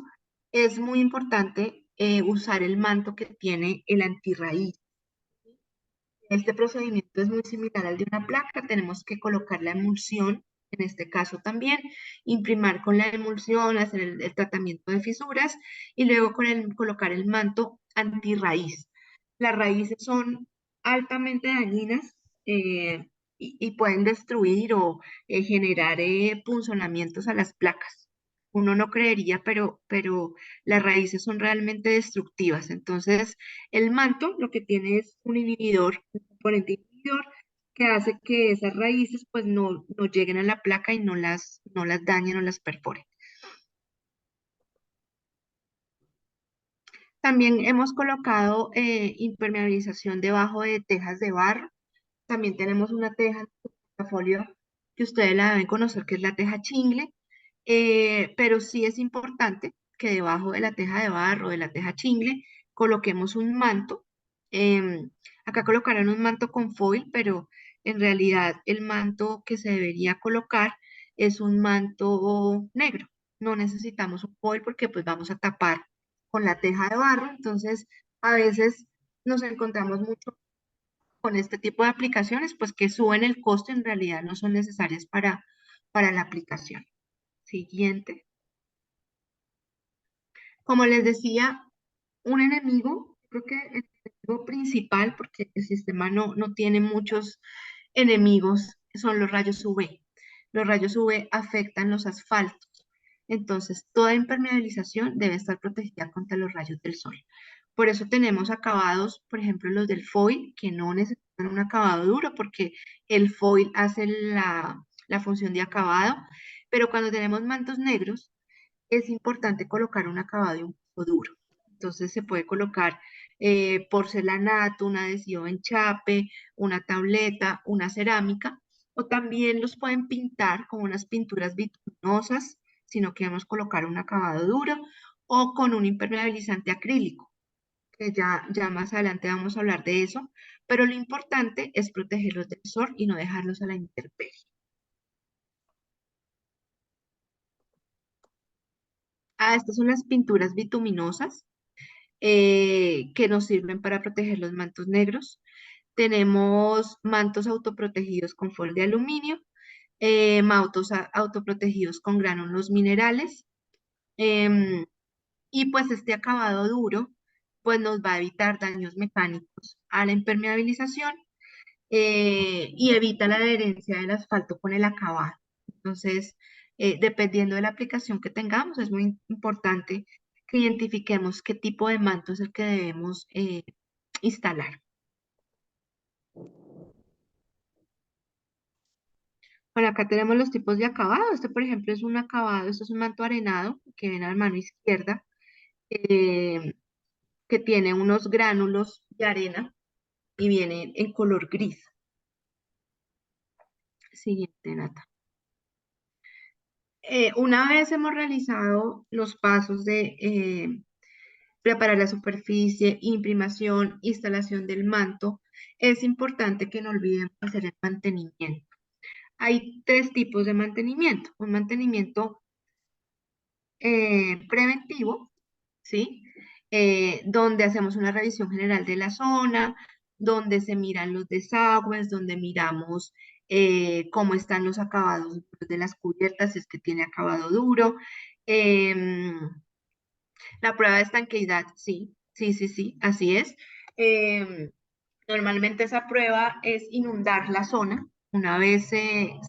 Es muy importante usar el manto que tiene el antirraíz. Este procedimiento es muy similar al de una placa. Tenemos que colocar la emulsión, en este caso también, imprimar con la emulsión, hacer el tratamiento de fisuras y luego colocar el manto antirraíz. Las raíces son altamente dañinas y pueden destruir o generar punzonamientos a las placas. Uno no creería, pero las raíces son realmente destructivas. Entonces, el manto lo que tiene es un inhibidor, un componente inhibidor que hace que esas raíces pues no lleguen a la placa y no las dañen o las perforen. También hemos colocado impermeabilización debajo de tejas de barro. También tenemos una teja en su portafolio que ustedes la deben conocer, que es la teja chingle, pero sí es importante que debajo de la teja de barro, de la teja chingle, coloquemos un manto. Acá colocarán un manto con foil, pero en realidad el manto que se debería colocar es un manto negro. No necesitamos un foil porque pues vamos a tapar con la teja de barro. Entonces, a veces nos encontramos mucho con este tipo de aplicaciones, pues que suben el costo, en realidad no son necesarias para la aplicación. Siguiente. Como les decía, un enemigo, creo que el enemigo principal, porque el sistema no tiene muchos enemigos, son los rayos UV. Los rayos UV afectan los asfaltos. Entonces, toda impermeabilización debe estar protegida contra los rayos del sol. Por eso tenemos acabados, por ejemplo, los del foil, que no necesitan un acabado duro, porque el foil hace la función de acabado. Pero cuando tenemos mantos negros, es importante colocar un acabado y un poco duro. Entonces se puede colocar porcelanato, un adhesivo en chape, una tableta, una cerámica, o también los pueden pintar con unas pinturas bituminosas, si no queremos colocar un acabado duro, o con un impermeabilizante acrílico, que ya más adelante vamos a hablar de eso, pero lo importante es protegerlos del sol y no dejarlos a la intemperie. Estas son las pinturas bituminosas que nos sirven para proteger los mantos negros. Tenemos mantos autoprotegidos con foil de aluminio, mantos autoprotegidos con gránulos minerales, em, y pues este acabado duro pues nos va a evitar daños mecánicos a la impermeabilización y evita la adherencia del asfalto con el acabado. Entonces, dependiendo de la aplicación que tengamos, es muy importante que identifiquemos qué tipo de manto es el que debemos instalar. Bueno, acá tenemos los tipos de acabado. Este, por ejemplo, es un acabado, esto es un manto arenado que viene a la mano izquierda, eh, que tiene unos gránulos de arena y viene en color gris. Siguiente, Nata. Una vez hemos realizado los pasos de preparar la superficie, imprimación, instalación del manto, es importante que no olvidemos hacer el mantenimiento. Hay tres tipos de mantenimiento. Un mantenimiento preventivo, ¿sí? Donde hacemos una revisión general de la zona, donde se miran los desagües, donde miramos cómo están los acabados de las cubiertas, si es que tiene acabado duro. Em, la prueba de estanqueidad, sí, sí, sí, sí, así es. Normalmente esa prueba es inundar la zona. Una vez se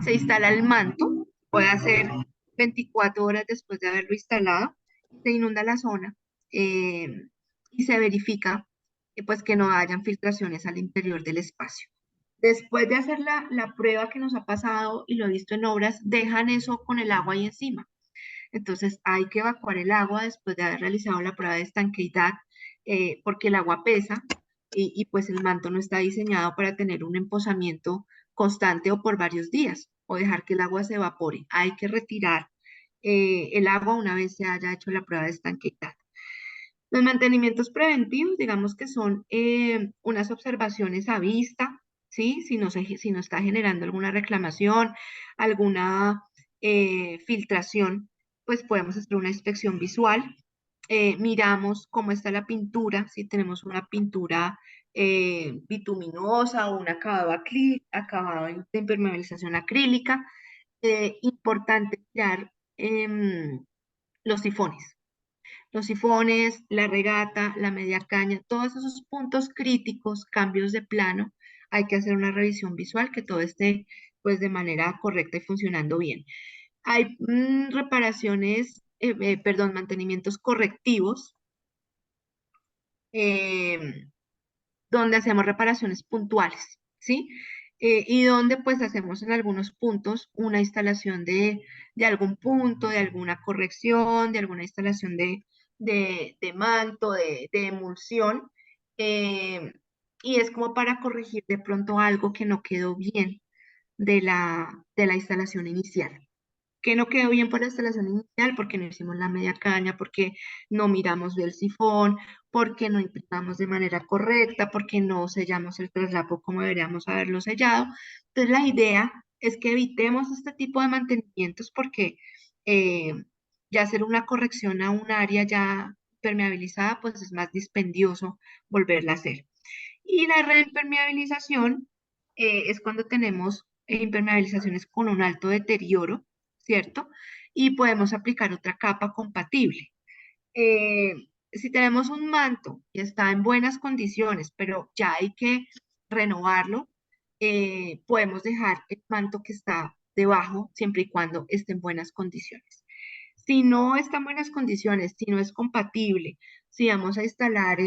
instala el manto, puede ser 24 horas después de haberlo instalado, se inunda la zona eh, y se verifica pues que no hayan filtraciones al interior del espacio. Después de hacer la prueba que nos ha pasado y lo he visto en obras, dejan eso con el agua ahí encima. Entonces hay que evacuar el agua después de haber realizado la prueba de estanqueidad, porque el agua pesa y pues el manto no está diseñado para tener un emposamiento constante o por varios días o dejar que el agua se evapore. Hay que retirar el agua una vez se haya hecho la prueba de estanqueidad. Los mantenimientos preventivos, digamos que son unas observaciones a vista, ¿sí? Si no está generando alguna reclamación, alguna filtración, pues podemos hacer una inspección visual. Miramos cómo está la pintura, si tenemos una pintura bituminosa o un acabado, acabado de impermeabilización acrílica. Importante mirar los sifones. Los sifones, la regata, la media caña, todos esos puntos críticos, cambios de plano, hay que hacer una revisión visual que todo esté pues de manera correcta y funcionando bien. Hay reparaciones, perdón, mantenimientos correctivos, eh, donde hacemos reparaciones puntuales, ¿sí? Y donde pues hacemos en algunos puntos una instalación de algún punto, de alguna corrección, de alguna instalación de manto, de emulsión, eh, y es como para corregir de pronto algo que no quedó bien de la instalación inicial, que no quedó bien por la instalación inicial, porque no hicimos la media caña, porque no miramos bien el sifón, porque no imprimamos de manera correcta, porque no sellamos el traslapo como deberíamos haberlo sellado. Entonces la idea es que evitemos este tipo de mantenimientos porque eh, ya hacer una corrección a un área ya permeabilizada, pues es más dispendioso volverla a hacer. Y la reimpermeabilización es cuando tenemos impermeabilizaciones con un alto deterioro, ¿cierto? Y podemos aplicar otra capa compatible. Eh, si tenemos un manto y está en buenas condiciones, pero ya hay que renovarlo, podemos dejar el manto que está debajo siempre y cuando esté en buenas condiciones. Si no está en buenas condiciones, si no es compatible, si vamos a instalar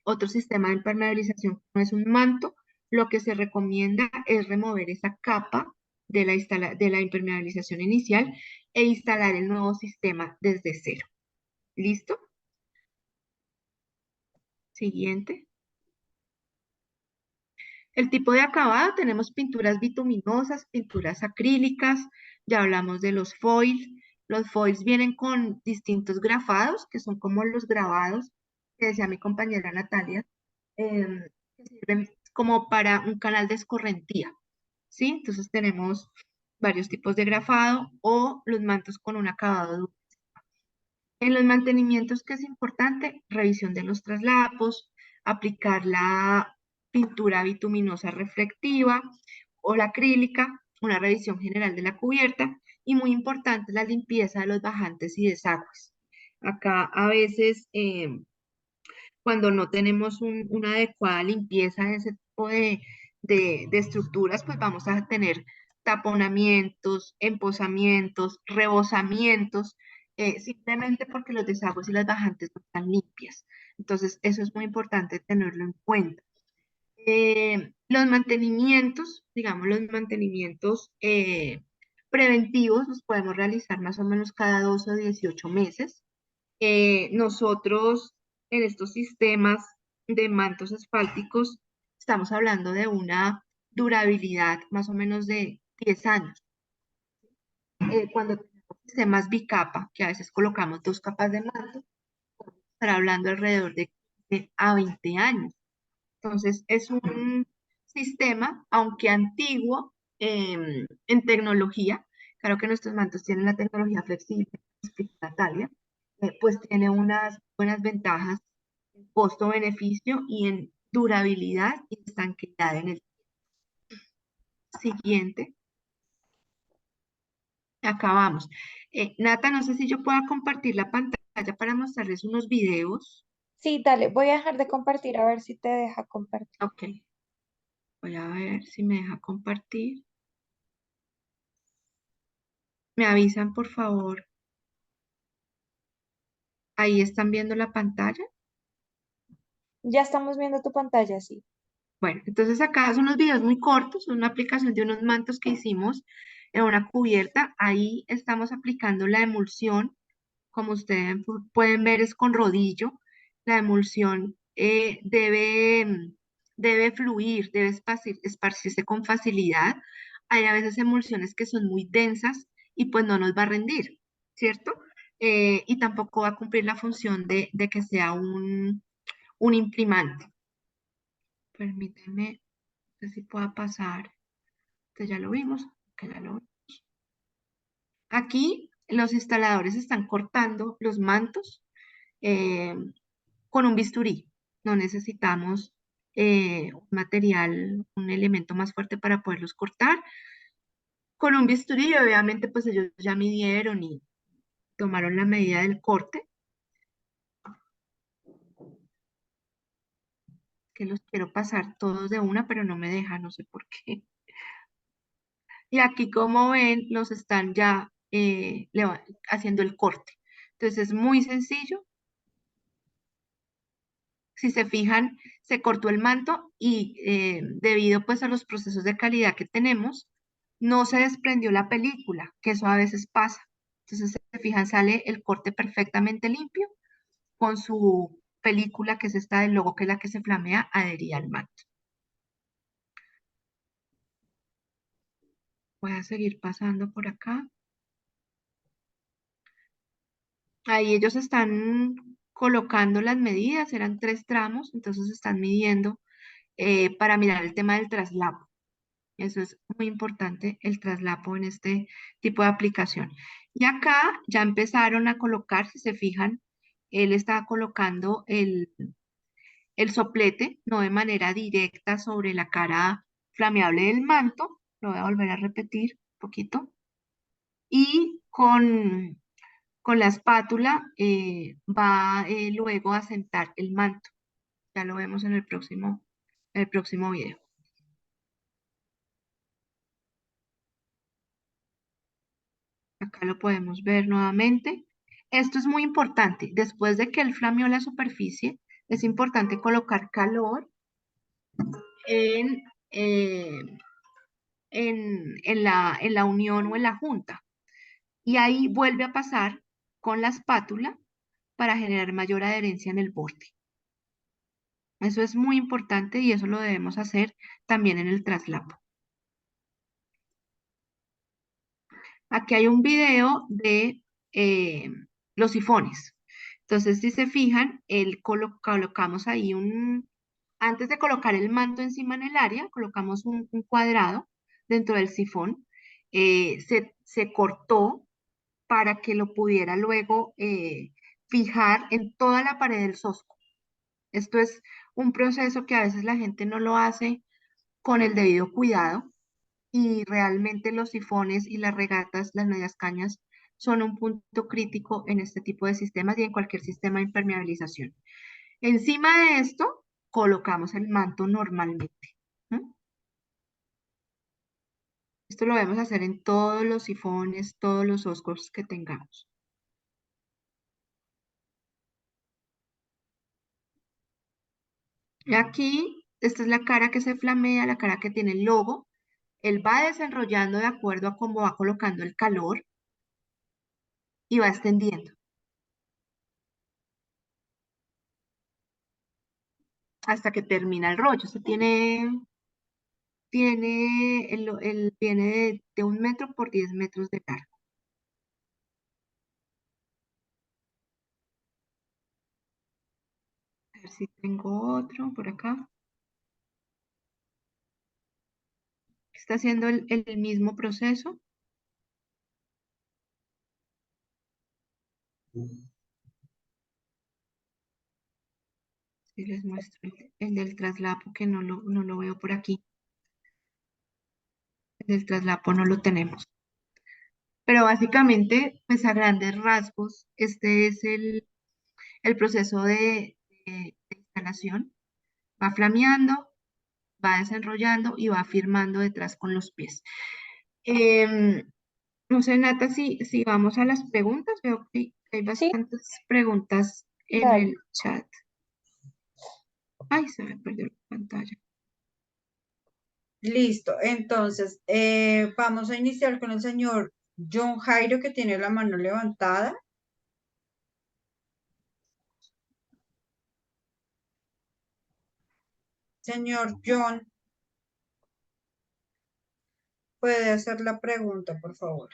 otro sistema de impermeabilización que no es un manto, lo que se recomienda es remover esa capa de la impermeabilización inicial e instalar el nuevo sistema desde cero. ¿Listo? Siguiente. El tipo de acabado, tenemos pinturas bituminosas, pinturas acrílicas, ya hablamos de los foils. Los foils vienen con distintos grafados, que son como los grabados que decía mi compañera Natalia, que sirven como para un canal de escorrentía, ¿sí? Entonces tenemos varios tipos de grafado o los mantos con un acabado duro. En los mantenimientos, que es importante, revisión de los traslapos, aplicar la pintura bituminosa reflectiva o la acrílica, una revisión general de la cubierta y muy importante la limpieza de los bajantes y desagües. Acá a veces cuando no tenemos una adecuada limpieza de ese tipo de estructuras, pues vamos a tener taponamientos, empozamientos, rebosamientos, simplemente porque los desagües y las bajantes no están limpias. Entonces, eso es muy importante tenerlo en cuenta. Los mantenimientos, digamos, los mantenimientos preventivos los podemos realizar más o menos cada 12 o 18 meses. Nosotros en estos sistemas de mantos asfálticos estamos hablando de una durabilidad más o menos de 10 años. Cuando tenemos sistemas bicapa, que a veces colocamos dos capas de manto, podemos estar hablando alrededor de 15 a 20 años. Entonces, es un sistema, aunque antiguo en tecnología, claro que nuestros mantos tienen la tecnología flexible, explica Natalia, pues tiene unas buenas ventajas en costo-beneficio y en durabilidad y estanqueidad en el siguiente. Acabamos. Nata, no sé si yo pueda compartir la pantalla para mostrarles unos videos. Sí, dale, voy a dejar de compartir a ver si te deja compartir. Ok, voy a ver si me deja compartir. Me avisan, por favor. Ahí están viendo la pantalla. Ya estamos viendo tu pantalla, sí. Bueno, entonces acá son unos videos muy cortos, son una aplicación de unos mantos que hicimos en una cubierta. Ahí estamos aplicando la emulsión. Como ustedes pueden ver, es con rodillo. La emulsión debe fluir, debe esparcirse con facilidad. Hay a veces emulsiones que son muy densas y pues no nos va a rendir, ¿cierto? Y tampoco va a cumplir la función de que sea un imprimante. Permíteme, no sé si pueda pasar, que ya lo vimos, que ya lo vimos. Aquí los instaladores están cortando los mantos eh, con un bisturí. No necesitamos un material, un elemento más fuerte para poderlos cortar. Con un bisturí, obviamente, pues ellos ya midieron y tomaron la medida del corte, que los quiero pasar todos de una, pero no me deja, no sé por qué. Y aquí, como ven, los están ya haciendo el corte. Entonces es muy sencillo. Si se fijan, se cortó el manto y debido pues a los procesos de calidad que tenemos, no se desprendió la película, que eso a veces pasa. Entonces, si se fijan, sale el corte perfectamente limpio con su película, que es esta del logo, que es la que se flamea, adherida al manto. Voy a seguir pasando por acá. Ahí ellos están colocando las medidas, eran 3 tramos, entonces están midiendo para mirar el tema del traslapo. Eso es muy importante, el traslapo en este tipo de aplicación. Y acá ya empezaron a colocar, si se fijan, él está colocando el soplete, no de manera directa sobre la cara flameable del manto. Lo voy a volver a repetir un poquito. Y con la espátula va luego a sentar el manto. Ya lo vemos en el próximo video. Acá lo podemos ver nuevamente. Esto es muy importante. Después de que él flameó la superficie, es importante colocar calor en, eh, en la unión o en la junta. Y ahí vuelve a pasar con la espátula para generar mayor adherencia en el borde. Eso es muy importante y eso lo debemos hacer también en el traslapo. Aquí hay un video de eh, los sifones. Entonces, si se fijan, colocamos ahí antes de colocar el manto encima en el área, colocamos un cuadrado dentro del sifón. Se cortó para que lo pudiera luego fijar en toda la pared del sosco. Esto es un proceso que a veces la gente no lo hace con el debido cuidado y realmente los sifones y las regatas, las medias cañas, son un punto crítico en este tipo de sistemas y en cualquier sistema de impermeabilización. Encima de esto, colocamos el manto normalmente. ¿No? Esto lo debemos hacer en todos los sifones, todos los oscos que tengamos. Y aquí esta es la cara que se flamea, la cara que tiene el logo. Él va desenrollando de acuerdo a cómo va colocando el calor y va extendiendo hasta que termina el rollo. Se viene de 1 metro por 10 metros de largo. A ver si tengo otro por acá. Está haciendo el mismo proceso. Si les muestro el del traslapo, que no lo veo por aquí. El del traslapo no lo tenemos. Pero básicamente, pues a grandes rasgos, este es el proceso de instalación. Va flameando, va desenrollando y va firmando detrás con los pies. Em, no sé, Nata, si vamos a las preguntas, veo que hay Sí, bastantes preguntas en dale. el chat. Ay, se me perdió la pantalla. Listo, entonces vamos a iniciar con el señor John Jairo que tiene la mano levantada. Señor John, puede hacer la pregunta, por favor.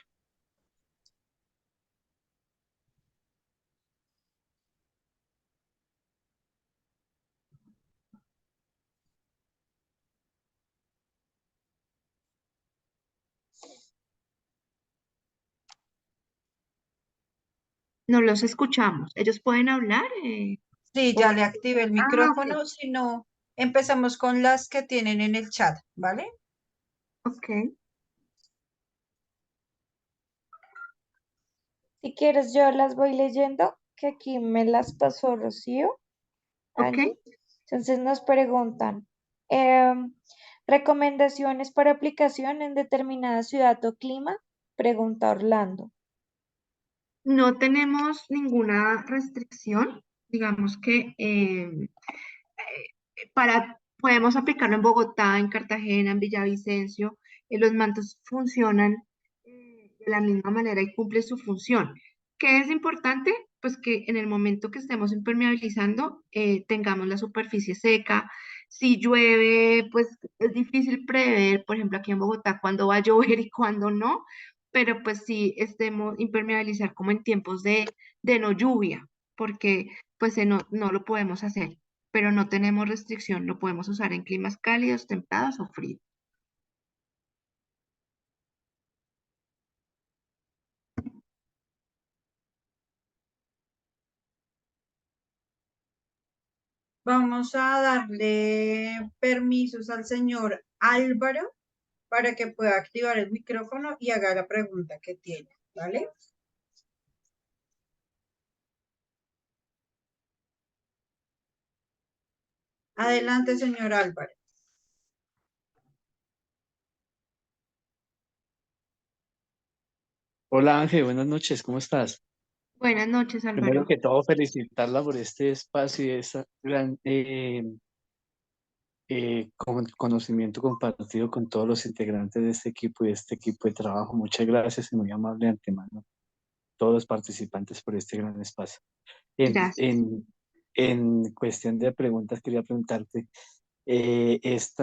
No los escuchamos. ¿Ellos pueden hablar? Sí, O- ya le activé el ok, micrófono, si no, empezamos con las que tienen en el chat, ¿vale? ok, Si quieres, yo las voy leyendo, que aquí me las pasó Rocío, ok. Angie. Entonces nos preguntan, em, ¿recomendaciones para aplicación en determinada ciudad o clima? Pregunta Orlando. No tenemos ninguna restricción. Digamos que podemos aplicarlo en Bogotá, en Cartagena, en Villavicencio. Los mantos funcionan de la misma manera y cumplen su función. ¿Qué es importante? Pues que en el momento que estemos impermeabilizando, tengamos la superficie seca. Si llueve, pues es difícil prever, por ejemplo, aquí en Bogotá, cuándo va a llover y cuándo no, pero pues sí estemos impermeabilizar como en tiempos de no lluvia, porque pues no lo podemos hacer, pero no tenemos restricción, lo podemos usar en climas cálidos, templados o fríos. Vamos a darle permisos al señor Álvaro para que pueda activar el micrófono y haga la pregunta que tiene, ¿vale? Adelante, señor Álvaro. Hola Ángel, buenas noches, ¿cómo estás? Buenas noches, Primero Álvaro. que todo, felicitarla por este espacio y ese gran conocimiento compartido con todos los integrantes de este equipo y de este equipo de trabajo. Muchas gracias y muy amable de antemano todos los participantes por este gran espacio. En, Gracias. en, en cuestión de preguntas, quería preguntarte, es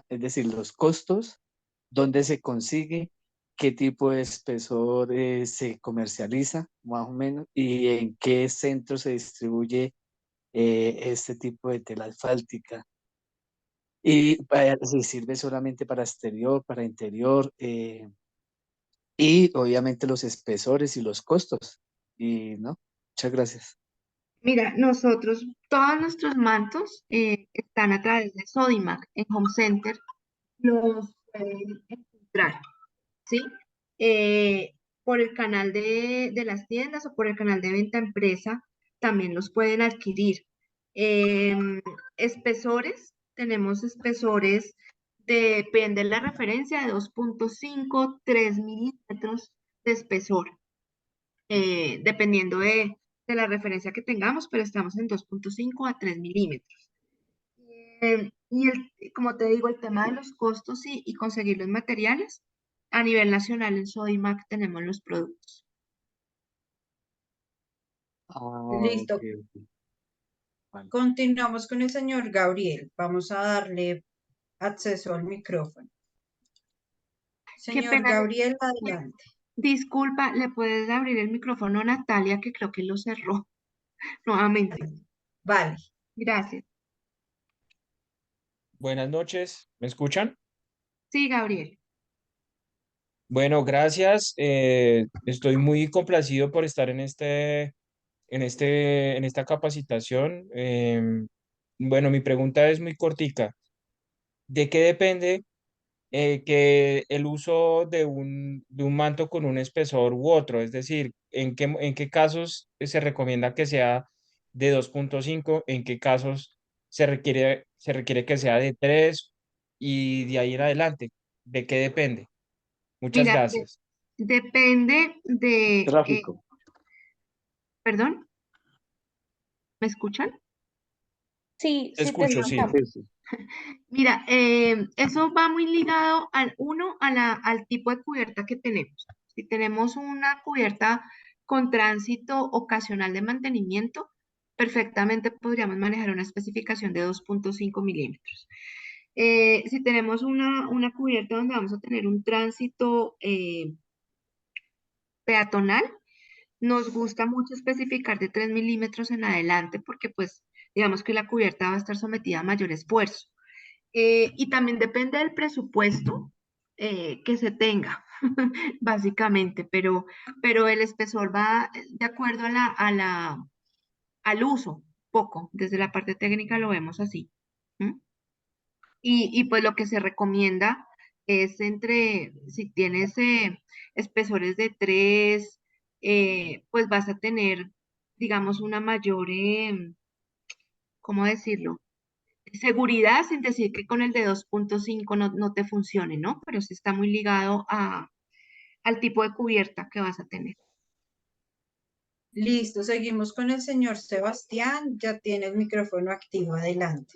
decir, los costos, dónde se consigue, qué tipo de espesor se comercializa, más o menos, y en qué centro se distribuye este tipo de tela asfáltica. Y si sirve solamente para exterior, para interior, y obviamente los espesores y los costos. Y no, muchas gracias. Mira, todos nuestros mantos están a través de Sodimac en Home Center, los pueden encontrar, ¿sí? Por el canal de las tiendas o por el canal de venta empresa, también los pueden adquirir. Espesores, tenemos espesores, depende de la referencia, de 2,5, 3 milímetros de espesor, dependiendo la referencia que tengamos, pero estamos en 2,5 a 3 milímetros. Y como te digo, el tema de los costos y conseguir los materiales, a nivel nacional en Sodimac tenemos los productos. Listo. Ok, ok. Vale. Continuamos con el señor Gabriel. Vamos a darle acceso al micrófono. Qué Señor pena, Gabriel, adelante. disculpa, ¿le puedes abrir el micrófono a Natalia, que creo que lo cerró nuevamente? Vale. Gracias. Buenas noches, ¿me escuchan? Sí, Gabriel. Bueno, gracias. Estoy muy complacido por estar en esta capacitación. Bueno, mi pregunta es muy cortica. ¿De qué depende que el uso de un manto con un espesor u otro? Es decir, en qué casos se recomienda que sea de 2,5? ¿En qué casos se requiere que sea de 3 y de ahí en adelante? ¿De qué depende? Muchas Mira, gracias. depende de, Tráfico. perdón, ¿me escuchan? Sí, Te sí te escucho, sí. escuchamos. Sí. Mira, eso va muy ligado al tipo de cubierta que tenemos. Si tenemos una cubierta con tránsito ocasional de mantenimiento, perfectamente podríamos manejar una especificación de 2,5 milímetros. Si tenemos una cubierta donde vamos a tener un tránsito peatonal, nos gusta mucho especificar de 3 milímetros en adelante porque pues digamos que la cubierta va a estar sometida a mayor esfuerzo. Y también depende del presupuesto que se tenga, básicamente, pero el espesor va de acuerdo al uso, poco, desde la parte técnica lo vemos así. ¿M? Y pues lo que se recomienda es si tienes espesores de 3, pues vas a tener, digamos, una mayor, ¿cómo decirlo? Seguridad, sin decir que con el de 2,5 no te funcione, ¿no? Pero sí está muy ligado al tipo de cubierta que vas a tener. Listo. Seguimos con el señor Sebastián. Ya tiene el micrófono activo. Adelante.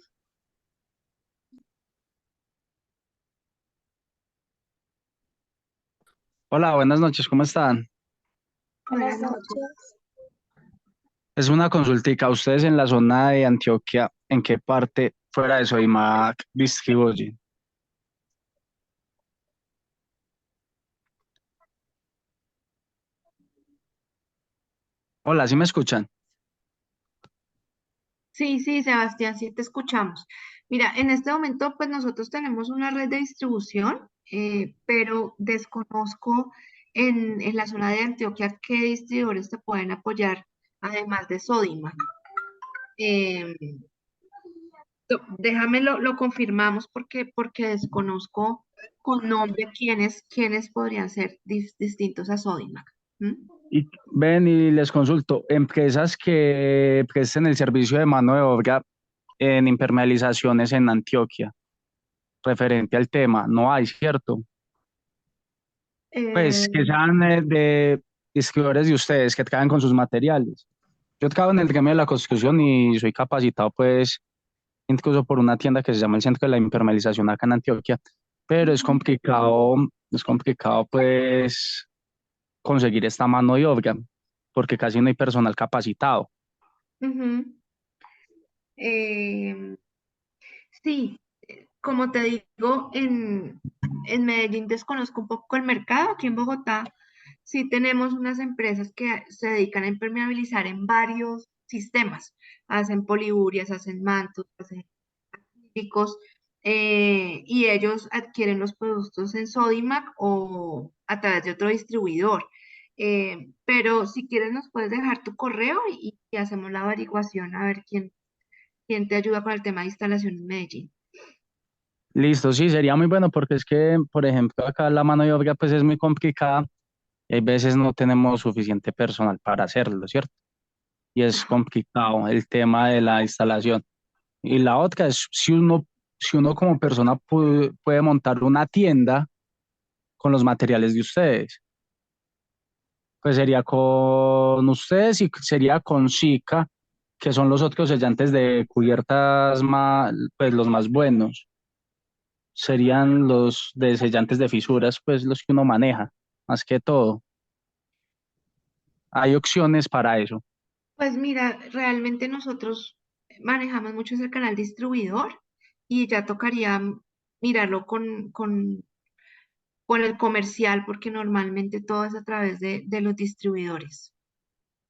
Hola, buenas noches, ¿cómo están? Buenas Buenas noches. noches. Es una consultica. ¿Ustedes en la zona de Antioquia, en qué parte fuera de Soymac distribuyen? Hola, ¿sí me escuchan? Sí, sí, Sebastián, sí te escuchamos. Mira, en este momento, pues nosotros tenemos una red de distribución, pero desconozco en la zona de Antioquia qué distribuidores te pueden apoyar, además de Sodimac. Em, Déjame lo confirmamos porque desconozco con nombre quiénes podrían ser distintos a Sodimac. ¿M? Y ven y les consulto, empresas que presten el servicio de mano de obra en impermeabilizaciones en Antioquia, referente al tema, no hay, ¿cierto? Pues que Eh, sean de distribuidores de ustedes que trabajan con sus materiales. Yo trabajo en el gremio de la construcción y soy capacitado, pues, incluso por una tienda que se llama el Centro de la Impermeabilización acá en Antioquia, pero es complicado, pues, conseguir esta mano de obra, porque casi no hay personal capacitado. ujú. Eh, sí, como te digo, en Medellín desconozco un poco el mercado. Aquí en Bogotá sí tenemos unas empresas que se dedican a impermeabilizar en varios sistemas. Hacen poliburias, hacen mantos, hacen acrílicos, y ellos adquieren los productos en Sodimac o a través de otro distribuidor. Pero si quieres nos puedes dejar tu correo y hacemos la averiguación a ver quién te ayuda con el tema de instalación en Medellín. Listo, sí, sería muy bueno porque es que, por ejemplo, acá la mano de obra pues es muy complicada y hay veces no tenemos suficiente personal para hacerlo, ¿cierto? Y es Ajá. complicado el tema de la instalación. Y la otra es si uno como persona puede montar una tienda con los materiales de ustedes. Pues sería con ustedes y sería con Sika, que son los otros sellantes de cubiertas más, pues los más buenos, serían los de sellantes de fisuras, pues los que uno maneja, más que todo. Hay opciones para eso. Pues mira, realmente nosotros manejamos mucho ese canal distribuidor y ya tocaría mirarlo con el comercial porque normalmente todo es a través de los distribuidores,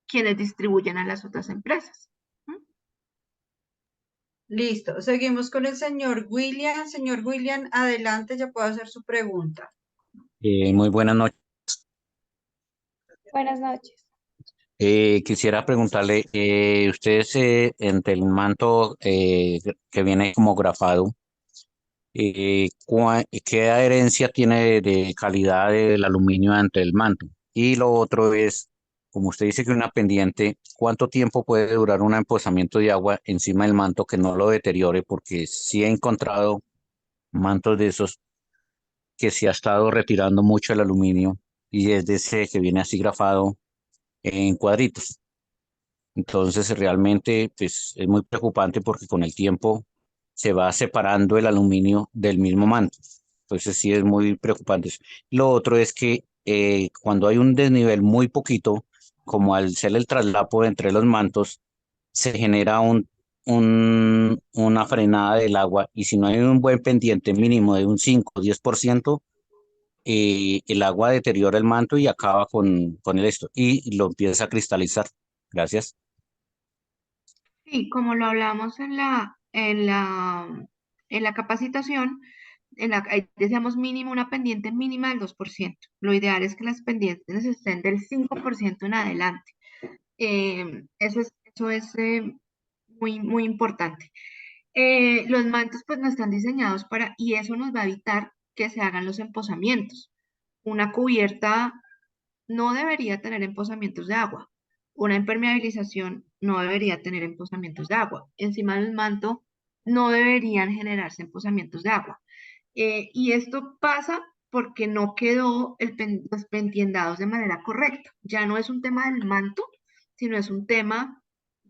quienes distribuyen a las otras empresas. ¿Mm? Listo, seguimos con el señor William. Señor William, adelante, ya puede hacer su pregunta. Muy buenas noches. Buenas noches. Quisiera preguntarle, ustedes entre el manto que viene como grafado, ¿qué adherencia tiene de calidad del aluminio ante el manto? Y lo otro es, como usted dice que una pendiente, ¿cuánto tiempo puede durar un emposamiento de agua encima del manto que no lo deteriore? Porque sí he encontrado mantos de esos que se ha estado retirando mucho el aluminio y es de ese que viene así grafado en cuadritos. Entonces, realmente, pues, es muy preocupante porque con el tiempo se va separando el aluminio del mismo manto. Entonces, sí es muy preocupante. Lo otro es que cuando hay un desnivel muy poquito, como al ser el traslapo entre los mantos, se genera una frenada del agua y si no hay un buen pendiente mínimo de un 5 o 10%, el agua deteriora el manto y acaba con el esto y lo empieza a cristalizar. Gracias. Sí, como lo hablamos en la capacitación, ahí decíamos mínimo una pendiente mínima del 2%. Lo ideal es que las pendientes estén del 5% en adelante. Eso es muy, muy importante. Los mantos pues no están diseñados y eso nos va a evitar que se hagan los empozamientos. Una cubierta no debería tener empozamientos de agua. Una impermeabilización no debería tener empozamientos de agua. Encima del manto no deberían generarse empozamientos de agua. Y esto pasa porque no quedó los pendiendados de manera correcta. Ya no es un tema del manto, sino es un tema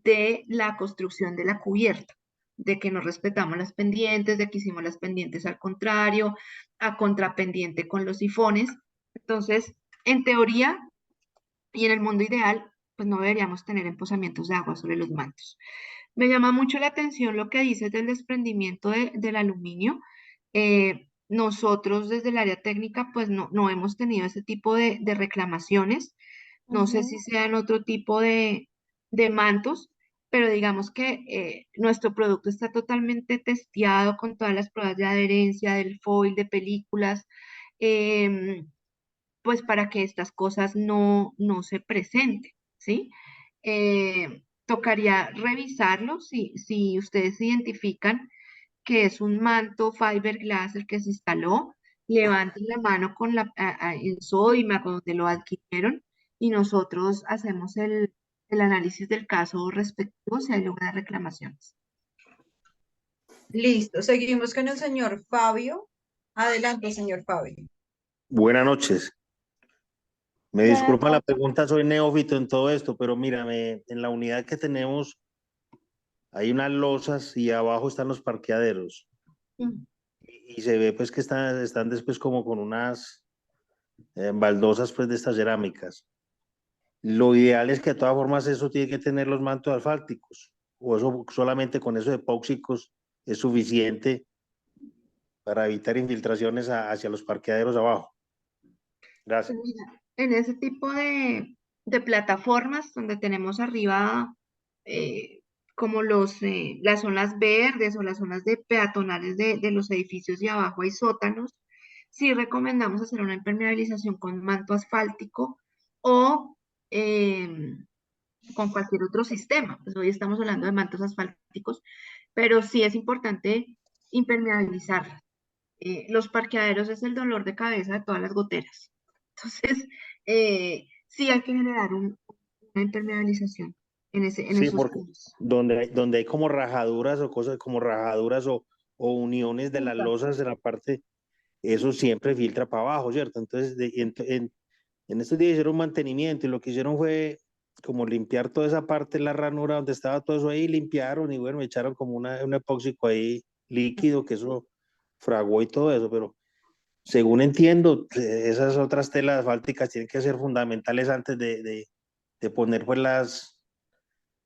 de la construcción de la cubierta, de que no respetamos las pendientes, de que hicimos las pendientes al contrario, a contrapendiente con los sifones. Entonces, en teoría y en el mundo ideal, pues no deberíamos tener empozamientos de agua sobre los mantos. Me llama mucho la atención lo que dices del desprendimiento del aluminio. Nosotros desde el área técnica, pues no hemos tenido ese tipo de reclamaciones. No sé si sean otro tipo de mantos, pero digamos que nuestro producto está totalmente testeado con todas las pruebas de adherencia, del foil, de películas. em, pues para que estas cosas no se presenten, ¿sí? Tocaría revisarlo si ustedes identifican que es un manto fiberglass el que se instaló, levanten la mano con en Sodima, con donde lo adquirieron, y nosotros hacemos el análisis del caso respectivo si hay lugar de reclamaciones. Listo, seguimos con el señor Fabio. Adelante, señor Fabio. Buenas noches. Me Buenas disculpa la noches. pregunta, soy neófito en todo esto, pero mírame, en la unidad que tenemos hay unas losas y abajo están los parqueaderos. Y se ve pues que están después como con unas baldosas pues de estas cerámicas. Lo ideal es que de todas formas eso tiene que tener los mantos asfálticos, o eso solamente con eso de epóxicos es suficiente para evitar infiltraciones hacia los parqueaderos abajo. Gracias. Pues mira, en ese tipo de plataformas donde tenemos arriba eh, como las zonas verdes o las zonas de peatonales de los edificios y abajo hay sótanos, sí recomendamos hacer una impermeabilización con manto asfáltico o con cualquier otro sistema. Pues hoy estamos hablando de mantos asfálticos, pero sí es importante impermeabilizarlas. Los parqueaderos es el dolor de cabeza de todas las goteras. Entonces, sí hay que generar una impermeabilización en Sí, esos porque puntos. donde hay como rajaduras o cosas como rajaduras o uniones de las losas de la parte, eso siempre filtra para abajo, ¿cierto? Entonces, en estos días hicieron mantenimiento y lo que hicieron fue como limpiar toda esa parte, la ranura donde estaba todo eso ahí, limpiaron y bueno, echaron como un epóxico ahí líquido que eso fraguó y todo eso, pero según entiendo, esas otras telas asfálticas tienen que ser fundamentales antes de poner pues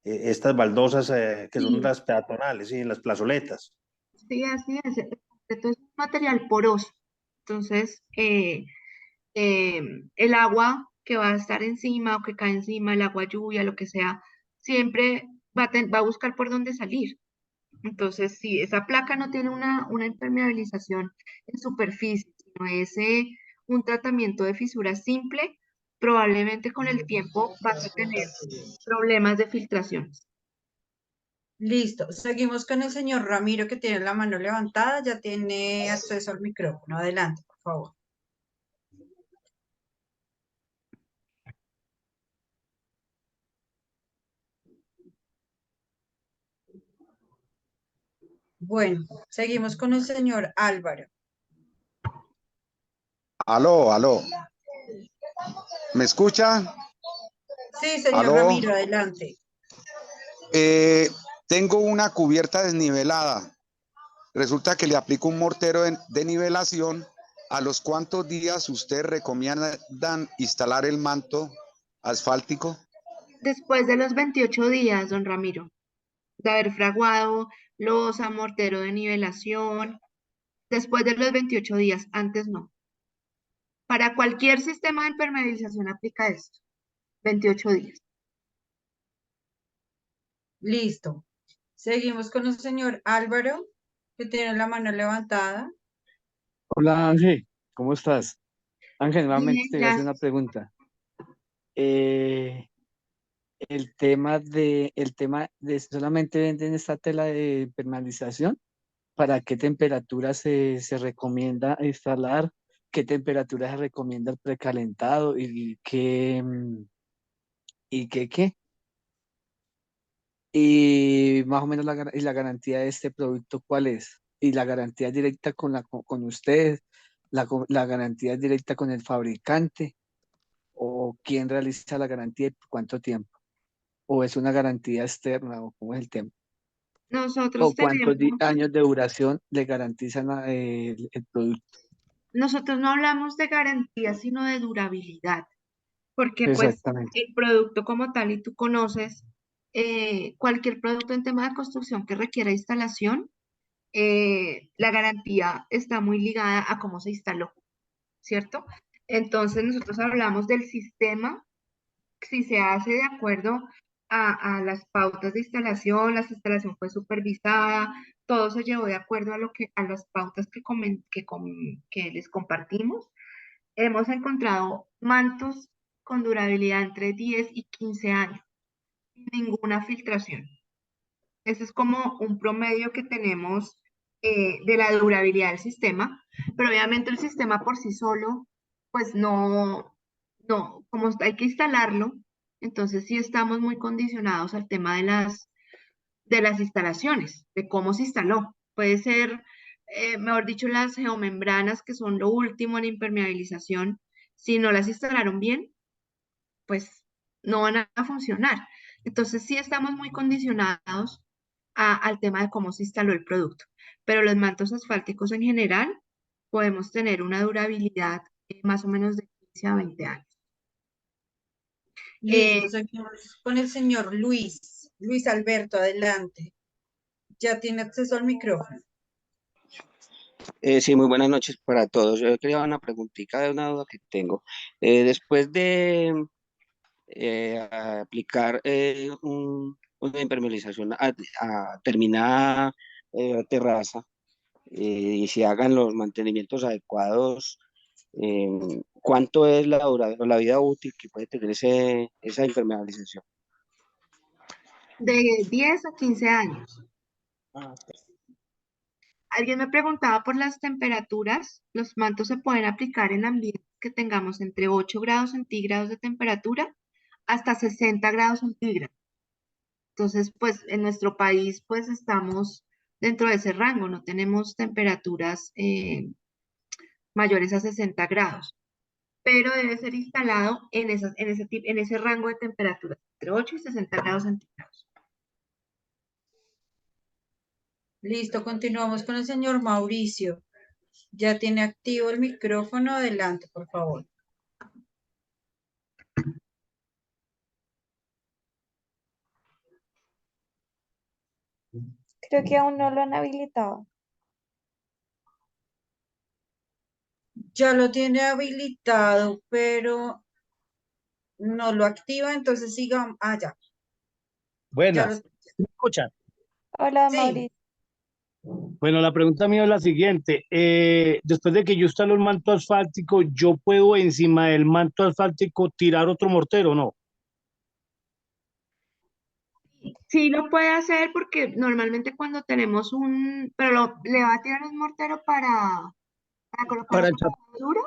estas baldosas que son Sí, las peatonales, ¿sí? En las plazoletas. sí, así es. El concreto es un material poroso. Entonces, el agua que va a estar encima o que cae encima, el agua lluvia, lo que sea, siempre va a buscar por dónde salir. Entonces, si esa placa no tiene una impermeabilización en superficie, sino es un tratamiento de fisura simple, probablemente con el tiempo vas a tener problemas de filtraciones. Listo. Seguimos con el señor Ramiro que tiene la mano levantada. Ya tiene acceso al micrófono. Adelante, por favor. Bueno, seguimos con el señor Álvaro. Aló, aló. ¿Me escucha? Sí, señor Aló. Ramiro, adelante. Tengo una cubierta desnivelada. Resulta que le aplico un mortero de nivelación. ¿A los cuántos días usted recomiendan instalar el manto asfáltico? Después de los 28 días, don Ramiro, de haber fraguado losa, mortero de nivelación, después de los 28 días, antes no. Para cualquier sistema de impermeabilización aplica esto, 28 días. Listo. Seguimos con el señor Álvaro que tiene la mano levantada. Hola Ángel, ¿cómo estás? Ángel, nuevamente Bien, te voy a hacer una gracias. pregunta. El tema de solamente venden esta tela de impermeabilización, ¿para qué temperatura se recomienda instalar? ¿Qué temperatura se recomienda el precalentado? ¿Y qué, qué? Y más o menos y la garantía de este producto, ¿cuál es? Y la garantía directa con ustedes, la garantía directa con el fabricante, o quién realiza la garantía y por cuánto tiempo, o es una garantía externa, o cómo es el tema, Nosotros o cuántos tenemos, años de duración le garantizan el producto. nosotros no hablamos de garantía, sino de durabilidad, porque pues Exactamente. el producto como tal, y tú conoces, cualquier producto en tema de construcción que requiera instalación, la garantía está muy ligada a cómo se instaló, ¿cierto? Entonces nosotros hablamos del sistema, si se hace de acuerdo a las pautas de instalación, la instalación fue supervisada, todo se llevó de acuerdo a las pautas que les compartimos. Hemos encontrado mantos con durabilidad entre 10 y 15 años, sin ninguna filtración. Ese es como un promedio que tenemos de la durabilidad del sistema, pero obviamente el sistema por sí solo, pues no, como hay que instalarlo, entonces sí estamos muy condicionados al tema de las instalaciones, de cómo se instaló. Puede ser, mejor dicho, las geomembranas, que son lo último en impermeabilización, si no las instalaron bien, pues no van a funcionar. Entonces sí estamos muy condicionados al tema de cómo se instaló el producto, pero los mantos asfálticos en general podemos tener una durabilidad más o menos de 15 a 20 años. Listo, seguimos con el señor Luis. Luis Alberto, adelante. Ya tiene acceso al micrófono. Sí, muy buenas noches para todos. Yo quería una preguntita de una duda que tengo. Después de aplicar una impermeabilización a determinada terraza y si hagan los mantenimientos adecuados, ¿cuánto es la vida útil que puede tener esa impermeabilización? De 10 a 15 años. Ah, Alguien me preguntaba por las temperaturas. Los mantos se pueden aplicar en ambientes que tengamos entre 8 grados centígrados de temperatura hasta 60 grados centígrados. Entonces, pues en nuestro país, pues estamos dentro de ese rango, no tenemos temperaturas mayores a 60 grados. pero debe ser instalado en ese rango de temperaturas, entre 8 y 60 grados centígrados. Listo, continuamos con el señor Mauricio. Ya tiene activo el micrófono. Adelante, por favor. Creo que aún no lo han habilitado. Ya lo tiene habilitado, pero no lo activa, entonces sigamos. Ah, ya. Ya Buenas, lo... ¿me escuchan? Hola, Sí. Mauricio. Bueno, la pregunta mía es la siguiente. Después de que yo instalo el manto asfáltico, ¿yo puedo encima del manto asfáltico tirar otro mortero o no? Sí lo puede hacer porque normalmente cuando tenemos pero le va a tirar un mortero para colocar Para, otra dura.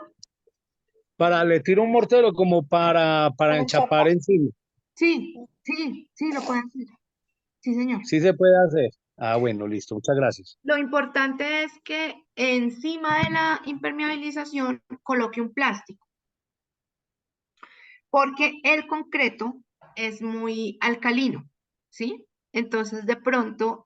le tiro un mortero como para ¿Para enchapar enchapar? encima. Sí, lo puede hacer. Sí, señor. Sí se puede hacer. Ah, bueno, listo. Muchas gracias. Lo importante es que encima de la impermeabilización coloque un plástico, porque el concreto es muy alcalino, ¿sí? Entonces, de pronto,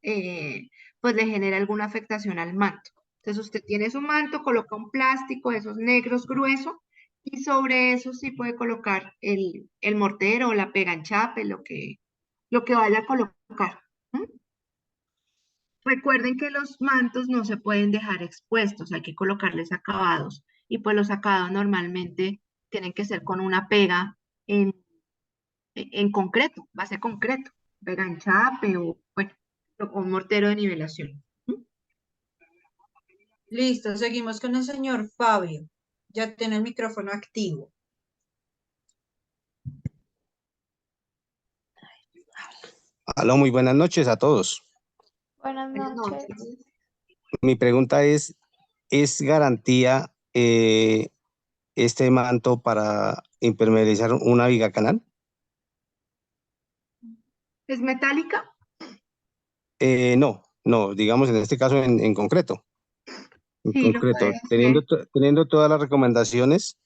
pues le genera alguna afectación al manto. Entonces, usted tiene su manto, coloca un plástico, de esos negros grueso, y sobre eso sí puede colocar el mortero o la pega enchape, lo que vaya a colocar. ¿M? Recuerden que los mantos no se pueden dejar expuestos, hay que colocarles acabados, y pues los acabados normalmente tienen que ser con una pega en en concreto, base concreto, pega enchape o, bueno, o un mortero de nivelación. ¿Mm? Listo, seguimos con el señor Fabio. Ya tiene el micrófono activo. Aló, muy buenas noches a todos. Buenas Buenas noches. noches. Mi pregunta ¿es garantía este manto para impermeabilizar una viga canal? ¿Es metálica? No, digamos en este caso en concreto. En Sí, lo puede concreto, hacer. teniendo todas las recomendaciones,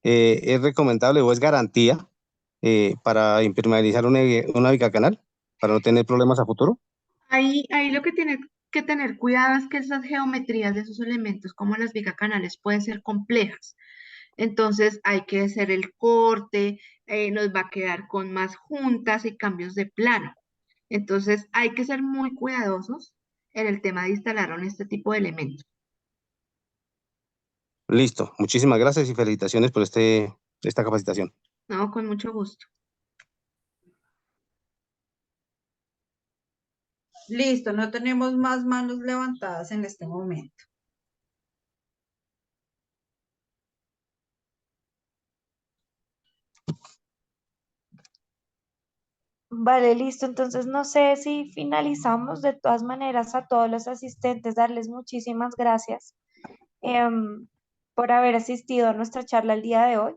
¿es recomendable o es garantía para impermeabilizar una viga canal para no tener problemas a futuro? Ahí lo que tiene que tener cuidado es que esas geometrías de esos elementos, como las bicacanales, pueden ser complejas. Entonces hay que hacer el corte, nos va a quedar con más juntas y cambios de plano. Entonces hay que ser muy cuidadosos en el tema de instalar en este tipo de elementos. Listo, muchísimas gracias y felicitaciones por esta capacitación. No, con mucho gusto. Listo, no tenemos más manos levantadas en este momento. Vale, listo. Entonces no sé si finalizamos. De todas maneras, a todos los asistentes, darles muchísimas gracias por haber asistido a nuestra charla el día de hoy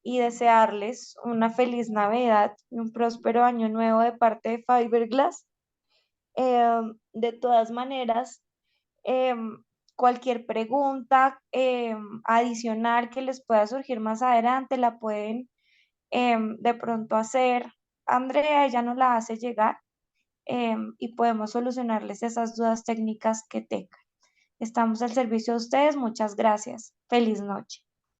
y desearles una feliz Navidad y un próspero año nuevo de parte de Fiberglass. De todas maneras, cualquier pregunta adicional que les pueda surgir más adelante la pueden de pronto hacer. Andrea, ella nos la hace llegar y podemos solucionarles esas dudas técnicas que tengan. Estamos al servicio de ustedes. Muchas gracias. Feliz noche.